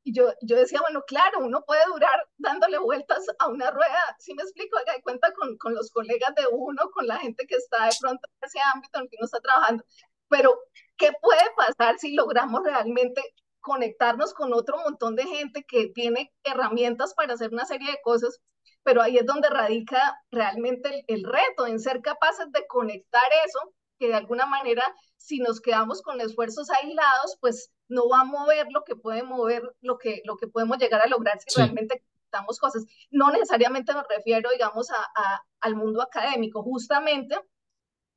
Y yo decía, bueno, claro, uno puede durar dándole vueltas a una rueda, ¿sí me explico? Haga de cuenta con los colegas de uno, con la gente que está de pronto en ese ámbito en el que uno está trabajando. Pero, ¿qué puede pasar si logramos realmente conectarnos con otro montón de gente que tiene herramientas para hacer una serie de cosas? Pero ahí es donde radica realmente el reto, en ser capaces de conectar eso, que de alguna manera, si nos quedamos con esfuerzos aislados, pues no va a mover lo que puede mover, lo que podemos llegar a lograr si realmente conectamos cosas. No necesariamente me refiero, digamos, al mundo académico, justamente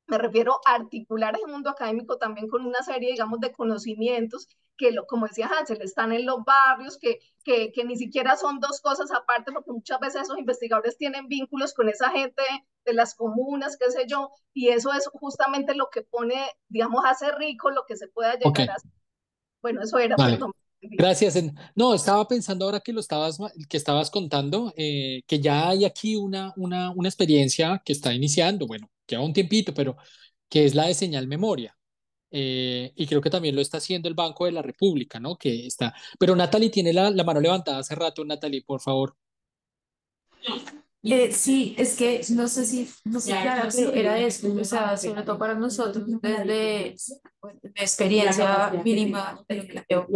me refiero a articular ese mundo académico también con una serie, digamos, de conocimientos que, como decía Hansel, están en los barrios, que ni siquiera son dos cosas aparte, porque muchas veces esos investigadores tienen vínculos con esa gente de las comunas, qué sé yo, y eso es justamente lo que pone, digamos, hace rico lo que se pueda llegar a hacer. Bueno, eso era, Vale. perdón. Gracias. No, estaba pensando ahora que que estabas contando, que ya hay aquí una experiencia que está iniciando, bueno, lleva un tiempito, pero que es la de señal memoria. Y creo que también lo está haciendo el Banco de la República, ¿no? Que está. Pero Natalie tiene la mano levantada hace rato. Natalie, por favor. Sí, es que no sé claro, pero era eso, o sea, sobre todo para nosotros, desde mi experiencia mínima de lo que veo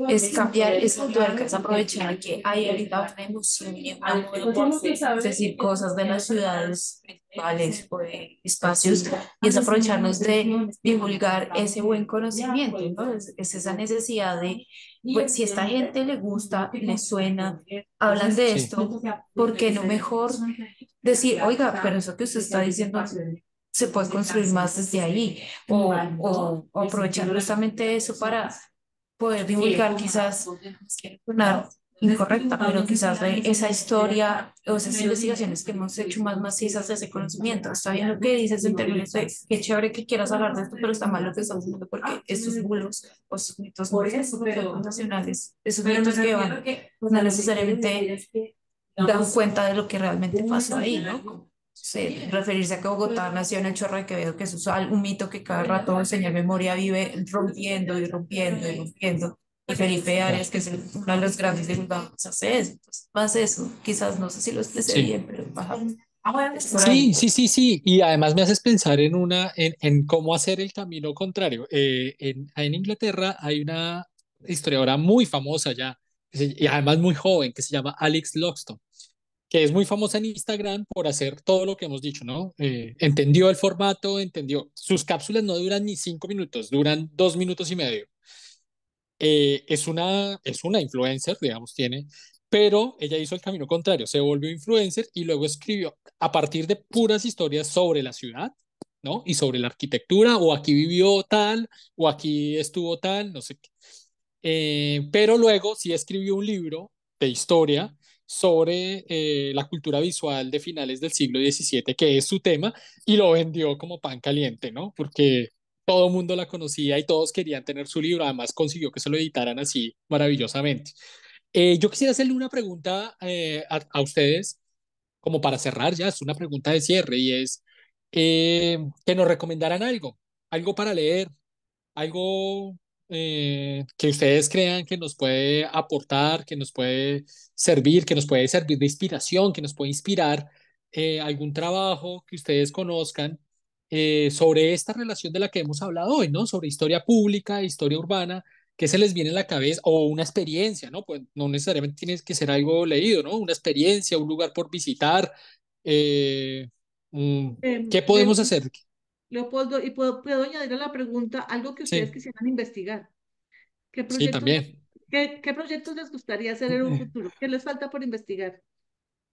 es cambiar esa tuerca, es aprovechar que hay ahorita una emoción y una es decir, cosas de las ciudades principales o de espacios, y es aprovecharnos de divulgar ese buen conocimiento, ¿no? Es esa necesidad de, pues, si a esta gente le gusta, le suena, hablan de esto, ¿por qué no mejor decir, oiga, pero eso que usted está diciendo se puede construir más desde ahí, o aprovechar justamente eso para poder divulgar quizás, una incorrecta, pero quizás de esa historia o esas investigaciones que hemos hecho más macizas de ese conocimiento? Está bien lo que dices en términos de qué chévere que quieras hablar de esto, pero está mal lo que estamos haciendo, porque estos bulos o estos mitos nacionales, esos mitos que van, pues no necesariamente dan cuenta de lo que realmente pasó ahí, ¿no? Sí, referirse a que Bogotá nació en el Chorro de Quevedo, que eso es un mito que cada rato enseña memoria vive rompiendo y rompiendo y rompiendo. Y Felipe Arias, que es uno de los grandes divulgadores, hace eso. Entonces, más eso, quizás no sé si lo expresé bien, pero baja. por ahí. Sí, sí, sí, sí. Y además me haces pensar en cómo hacer el camino contrario. En Inglaterra hay una historiadora muy famosa ya, y además muy joven, que se llama Alex Loxton, que es muy famosa en Instagram por hacer todo lo que hemos dicho, ¿no? Entendió el formato, entendió. Sus cápsulas no duran ni 5 minutos, duran 2 minutos y medio. Es una influencer, digamos, tiene, pero ella hizo el camino contrario, se volvió influencer y luego escribió a partir de puras historias sobre la ciudad, ¿no? Y sobre la arquitectura, o aquí vivió tal, o aquí estuvo tal, no sé qué. Pero luego sí escribió un libro de historia sobre la cultura visual de finales del siglo XVII, que es su tema, y lo vendió como pan caliente, ¿no? Porque todo el mundo la conocía y todos querían tener su libro, además consiguió que se lo editaran así maravillosamente. Yo quisiera hacerle una pregunta a ustedes, como para cerrar ya, es una pregunta de cierre, y es que nos recomendaran algo para leer, algo que ustedes crean que nos puede aportar, que nos puede servir, que nos puede servir de inspiración, que nos puede inspirar, algún trabajo que ustedes conozcan sobre esta relación de la que hemos hablado hoy, ¿no? Sobre historia pública, historia urbana, que se les viene a la cabeza, o una experiencia, ¿no? Pues no necesariamente tiene que ser algo leído, ¿no? Una experiencia, un lugar por visitar. eh, mm, ¿Qué Le- podemos hacer? Leopoldo, y puedo añadir a la pregunta algo que ustedes Sí, quisieran investigar. ¿Qué sí, proyectos, también. qué proyectos les gustaría hacer en un futuro? ¿Qué les falta por investigar?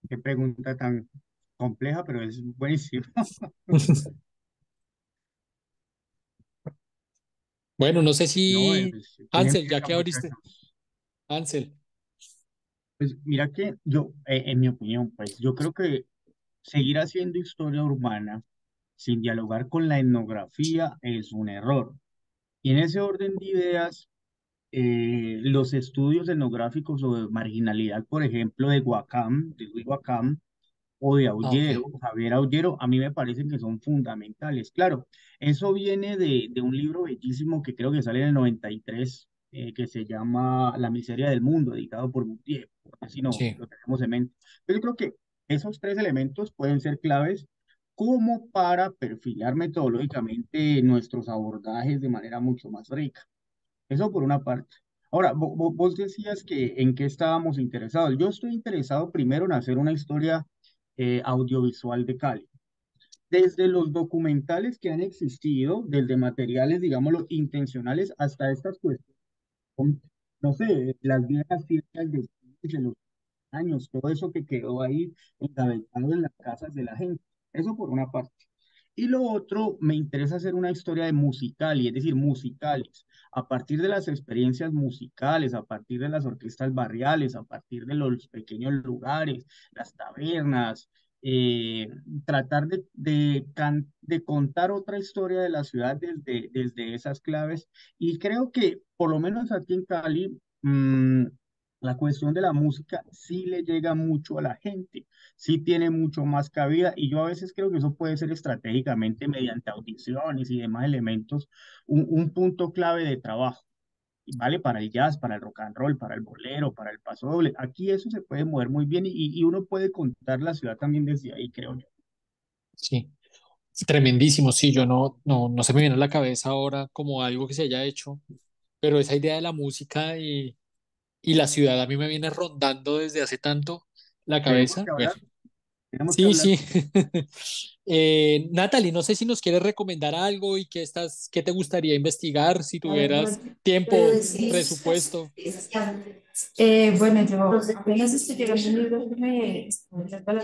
Qué pregunta tan compleja, pero es buenísima. Bueno, no sé No, si ¿quién Hansel, ya empieza, que abriste, muchachos? Hansel. Pues mira que yo, en mi opinión, pues yo creo que seguir haciendo historia urbana sin dialogar con la etnografía es un error. Y en ese orden de ideas, los estudios etnográficos sobre marginalidad, por ejemplo, de Guacam, de Luis Guacam, o de Ah, ok. Aullero, Javier Aullero, a mí me parecen que son fundamentales. Claro, eso viene de un libro bellísimo que creo que sale en el 93, que se llama La miseria del mundo, editado por Gutiérrez, así no Sí, lo tenemos en mente. Pero yo creo que esos tres elementos pueden ser claves como para perfilar metodológicamente nuestros abordajes de manera mucho más rica. Eso por una parte. Ahora, vos decías que en qué estábamos interesados. Yo estoy interesado primero en hacer una historia audiovisual de Cali. Desde los documentales que han existido, desde materiales, digámoslo, intencionales, hasta estas cuestiones, no sé, las viejas fiestas de los años, todo eso que quedó ahí encabezado en las casas de la gente. Eso por una parte. Y lo otro, me interesa hacer una historia de musical, y es decir, musicales, a partir de las experiencias musicales, a partir de las orquestas barriales, a partir de los pequeños lugares, las tabernas, eh, tratar de contar otra historia de la ciudad desde esas claves. Y creo que, por lo menos aquí en Cali, la cuestión de la música sí le llega mucho a la gente, sí tiene mucho más cabida, y yo a veces creo que eso puede ser estratégicamente mediante audiciones y demás elementos un punto clave de trabajo. Y vale para el jazz, para el rock and roll, para el bolero, para el paso doble. Aquí eso se puede mover muy bien y uno puede contar la ciudad también desde ahí, creo yo. sí. Tremendísimo, sí, yo no se me viene a la cabeza ahora como algo que se haya hecho, pero esa idea de la música y la ciudad a mí me viene rondando desde hace tanto la Tenemos cabeza. que Bueno, hablar, tenemos que sí, hablar. sí. Natalie, no sé si nos quieres recomendar algo y qué te gustaría investigar si tuvieras tiempo, presupuesto. Bueno, yo apenas estoy llegando a un libro que me está para la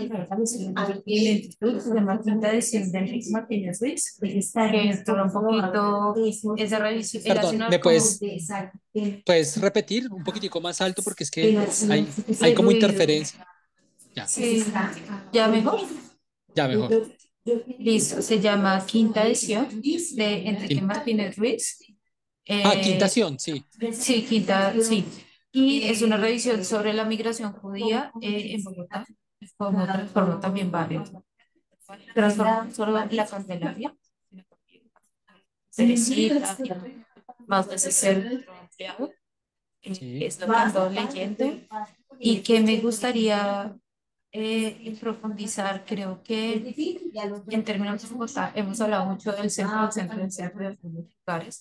lentitud, se llama Quinta edición de Enrique Martínez Ruiz, que explora un poquito esa revisión, él hace Perdón, una ¿me como puedes repetir un poquitico más alto porque es que hay de como ruido. interferencia? Ya, Sí, ya mejor. ya mejor. Listo, se llama Quinta edición de Enrique Quin- Martínez Ruiz. Eh, Quintación, sí. sí, quinta, sí. Y es una revisión sobre la migración judía en Bogotá, cómo transformó también barrios. Transformó solo la Candelaria, Teresita, más de 60 empleado. Sí. Es lo que ando leyendo y que me gustaría y profundizar, creo que en términos de Bogotá hemos hablado mucho del centro de algunos lugares.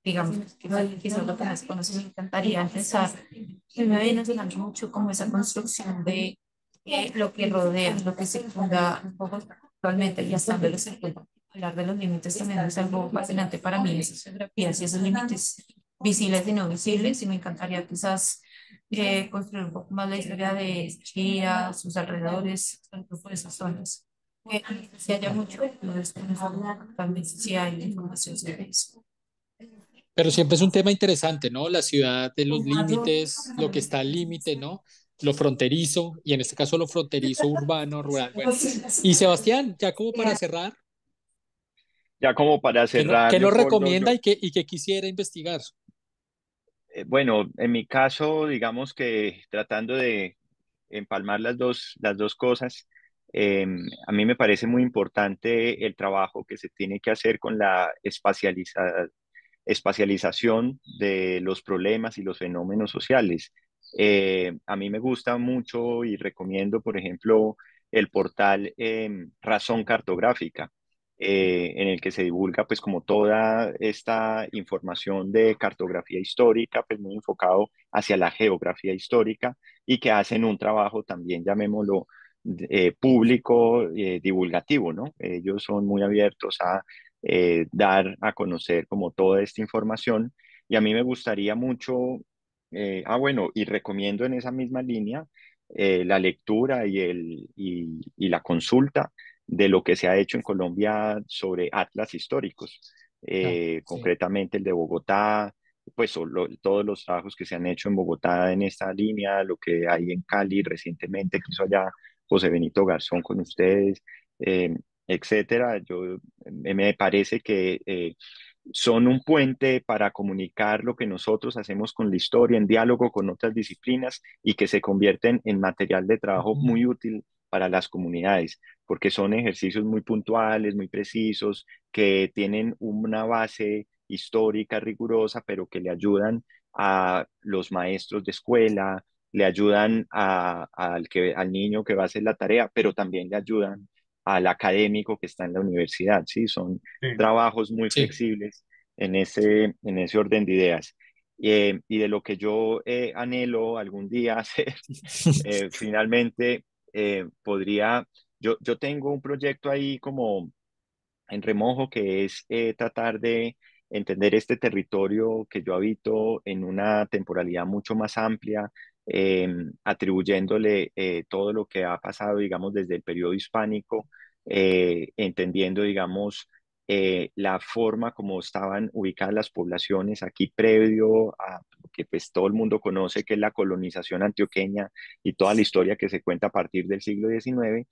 Digamos, que quizás lo que más conoces, me encantaría empezar. Y me viene sonando mucho como esa construcción de lo que rodea, lo que circunda un poco actualmente y hasta donde lo circunda. Hablar de los límites también es algo fascinante para mí, esas geografías y esos límites visibles y no visibles, y me encantaría quizás construir un poco más la historia de Chía, sus alrededores, tanto por esas zonas. Si haya mucho, no desconozco, también si hay información sobre eso. Pero siempre es un tema interesante, ¿no? La ciudad de los límites, lo que está al límite, ¿no? Lo fronterizo, y en este caso lo fronterizo urbano, rural. Bueno, y Sebastián, ya como para cerrar, Ya como para cerrar, qué nos Leopoldo, recomienda y qué quisiera investigar? bueno, en mi caso, digamos que tratando de empalmar las dos cosas, a mí me parece muy importante el trabajo que se tiene que hacer con la espacialización de los problemas y los fenómenos sociales. A mí me gusta mucho y recomiendo, por ejemplo, el portal Razón Cartográfica, en el que se divulga pues como toda esta información de cartografía histórica, pues muy enfocado hacia la geografía histórica y que hacen un trabajo también, llamémoslo, público, divulgativo, ¿no? Ellos son muy abiertos a dar a conocer como toda esta información y a mí me gustaría mucho, bueno, y recomiendo en esa misma línea la lectura y la consulta de lo que se ha hecho en Colombia sobre atlas históricos, Ah, sí. concretamente el de Bogotá, pues todos los trabajos que se han hecho en Bogotá en esta línea, lo que hay en Cali recientemente, que hizo allá José Benito Garzón con ustedes, etcétera. Me parece que son un puente para comunicar lo que nosotros hacemos con la historia en diálogo con otras disciplinas y que se convierten en material de trabajo muy útil para las comunidades, porque son ejercicios muy puntuales, muy precisos, que tienen una base histórica rigurosa, pero que le ayudan a los maestros de escuela, le ayudan al niño que va a hacer la tarea, pero también le ayudan al académico que está en la universidad, ¿sí? Son Sí. trabajos muy Sí. flexibles en ese orden de ideas. Y de lo que yo anhelo algún día hacer, finalmente yo tengo un proyecto ahí como en remojo, que es tratar de entender este territorio que yo habito en una temporalidad mucho más amplia, atribuyéndole todo lo que ha pasado, digamos, desde el periodo hispánico, entendiendo, digamos, la forma como estaban ubicadas las poblaciones aquí previo a lo que pues todo el mundo conoce, que es la colonización antioqueña y toda la historia que se cuenta a partir del siglo XIX,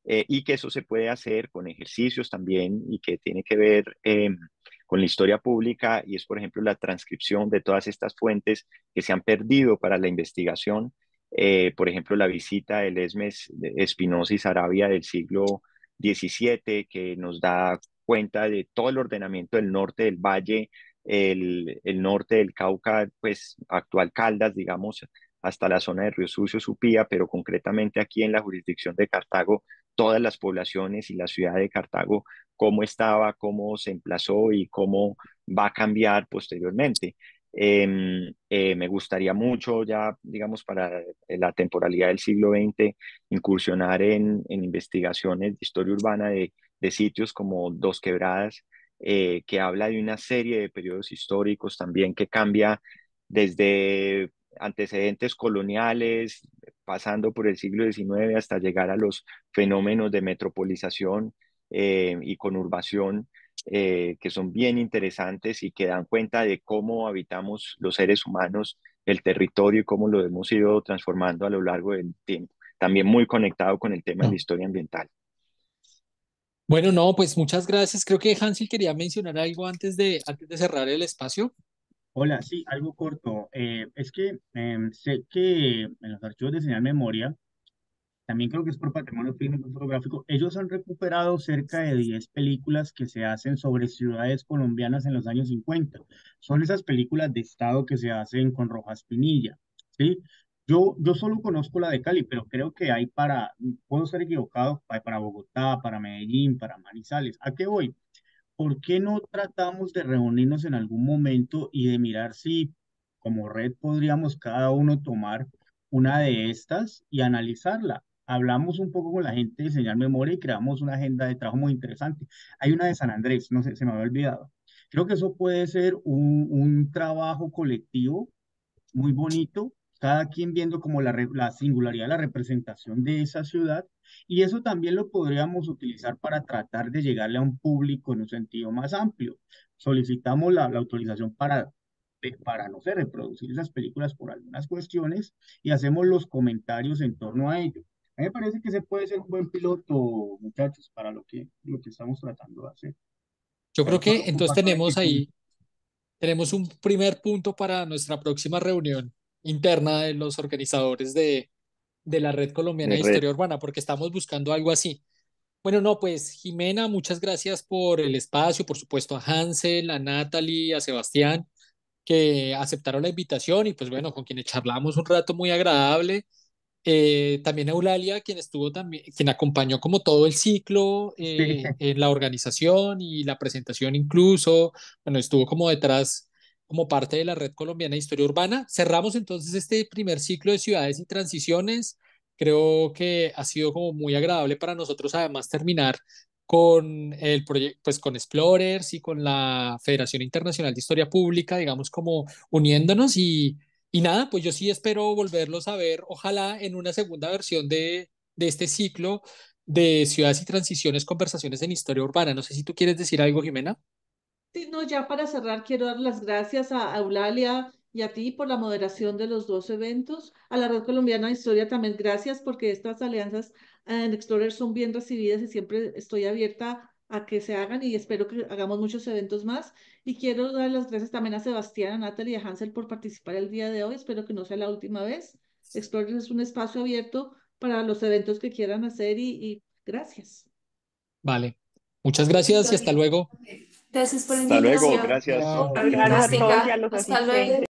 y que eso se puede hacer con ejercicios también y que tiene que ver con la historia pública y es, por ejemplo, la transcripción de todas estas fuentes que se han perdido para la investigación. Por ejemplo, la visita del Esmes Espinosa y Saravia del siglo XVII, que nos da cuenta de todo el ordenamiento del norte del valle, el norte del Cauca, pues actual Caldas, digamos, hasta la zona de Río Sucio, Supía, pero concretamente aquí en la jurisdicción de Cartago, todas las poblaciones y la ciudad de Cartago, cómo estaba, cómo se emplazó y cómo va a cambiar posteriormente. Me gustaría mucho ya, digamos, para la temporalidad del siglo XX, incursionar en investigaciones de historia urbana de sitios como Dos Quebradas, que habla de una serie de periodos históricos también que cambia desde antecedentes coloniales, pasando por el siglo XIX hasta llegar a los fenómenos de metropolización y conurbación, que son bien interesantes y que dan cuenta de cómo habitamos los seres humanos el territorio y cómo lo hemos ido transformando a lo largo del tiempo. También muy conectado con el tema de la historia ambiental. Bueno, no, pues muchas gracias. Creo que Hansel quería mencionar algo antes de cerrar el espacio. Hola, sí, algo corto. Es que sé que en los archivos de señal memoria, también creo que es por patrimonio fílmico y fotográfico, ellos han recuperado cerca de 10 películas que se hacen sobre ciudades colombianas en los años 50. Son esas películas de Estado que se hacen con Rojas Pinilla, ¿sí? Yo solo conozco la de Cali, pero creo que hay puedo ser equivocado, hay para Bogotá, para Medellín, para Manizales. ¿A qué voy? ¿Por qué no tratamos de reunirnos en algún momento y de mirar si como red podríamos cada uno tomar una de estas y analizarla? Hablamos un poco con la gente de Señal Memoria y creamos una agenda de trabajo muy interesante. Hay una de San Andrés, no sé, se me había olvidado. Creo que eso puede ser un trabajo colectivo muy bonito, cada quien viendo como la singularidad, la representación de esa ciudad, y eso también lo podríamos utilizar para tratar de llegarle a un público en un sentido más amplio. Solicitamos la autorización para, no sé, reproducir esas películas por algunas cuestiones y hacemos los comentarios en torno a ello. A mí me parece que ese puede ser un buen piloto, muchachos, para lo que estamos tratando de hacer. Yo creo que Solo entonces comparto la tenemos inquietud. ahí, tenemos un primer punto para nuestra próxima reunión interna de los organizadores de la Red Colombiana de de red. Historia Urbana, porque estamos buscando algo así. Bueno, no, pues Jimena, muchas gracias por el espacio, por supuesto a Hansel, a Natalie, a Sebastián, que aceptaron la invitación y pues bueno, con quienes charlamos un rato muy agradable. También a Eulalia, quien estuvo también, quien acompañó como todo el ciclo Sí. en la organización y la presentación incluso, bueno, estuvo como detrás, como parte de la Red Colombiana de Historia Urbana. Cerramos entonces este primer ciclo de ciudades y transiciones. Creo que ha sido como muy agradable para nosotros además terminar con el proyecto, pues con Explorers y con la Federación Internacional de Historia Pública, digamos como uniéndonos y nada, pues yo sí espero volverlos a ver, ojalá en una segunda versión de este ciclo de ciudades y transiciones, conversaciones en historia urbana. No sé si tú quieres decir algo, Jimena. Sí, no, ya para cerrar, quiero dar las gracias a Eulalia y a ti por la moderación de los dos eventos. A la Red Colombiana de Historia también gracias porque estas alianzas en Explorer son bien recibidas y siempre estoy abierta a que se hagan y espero que hagamos muchos eventos más. Y quiero dar las gracias también a Sebastián, a Natalie y a Hansel por participar el día de hoy. Espero que no sea la última vez. Explorer es un espacio abierto para los eventos que quieran hacer y gracias. Vale, muchas gracias y hasta luego. Gracias por la Hasta luego, invitación. gracias. Chao. Muchas gracias a todos y a Fantástica. los Hasta luego. asistentes.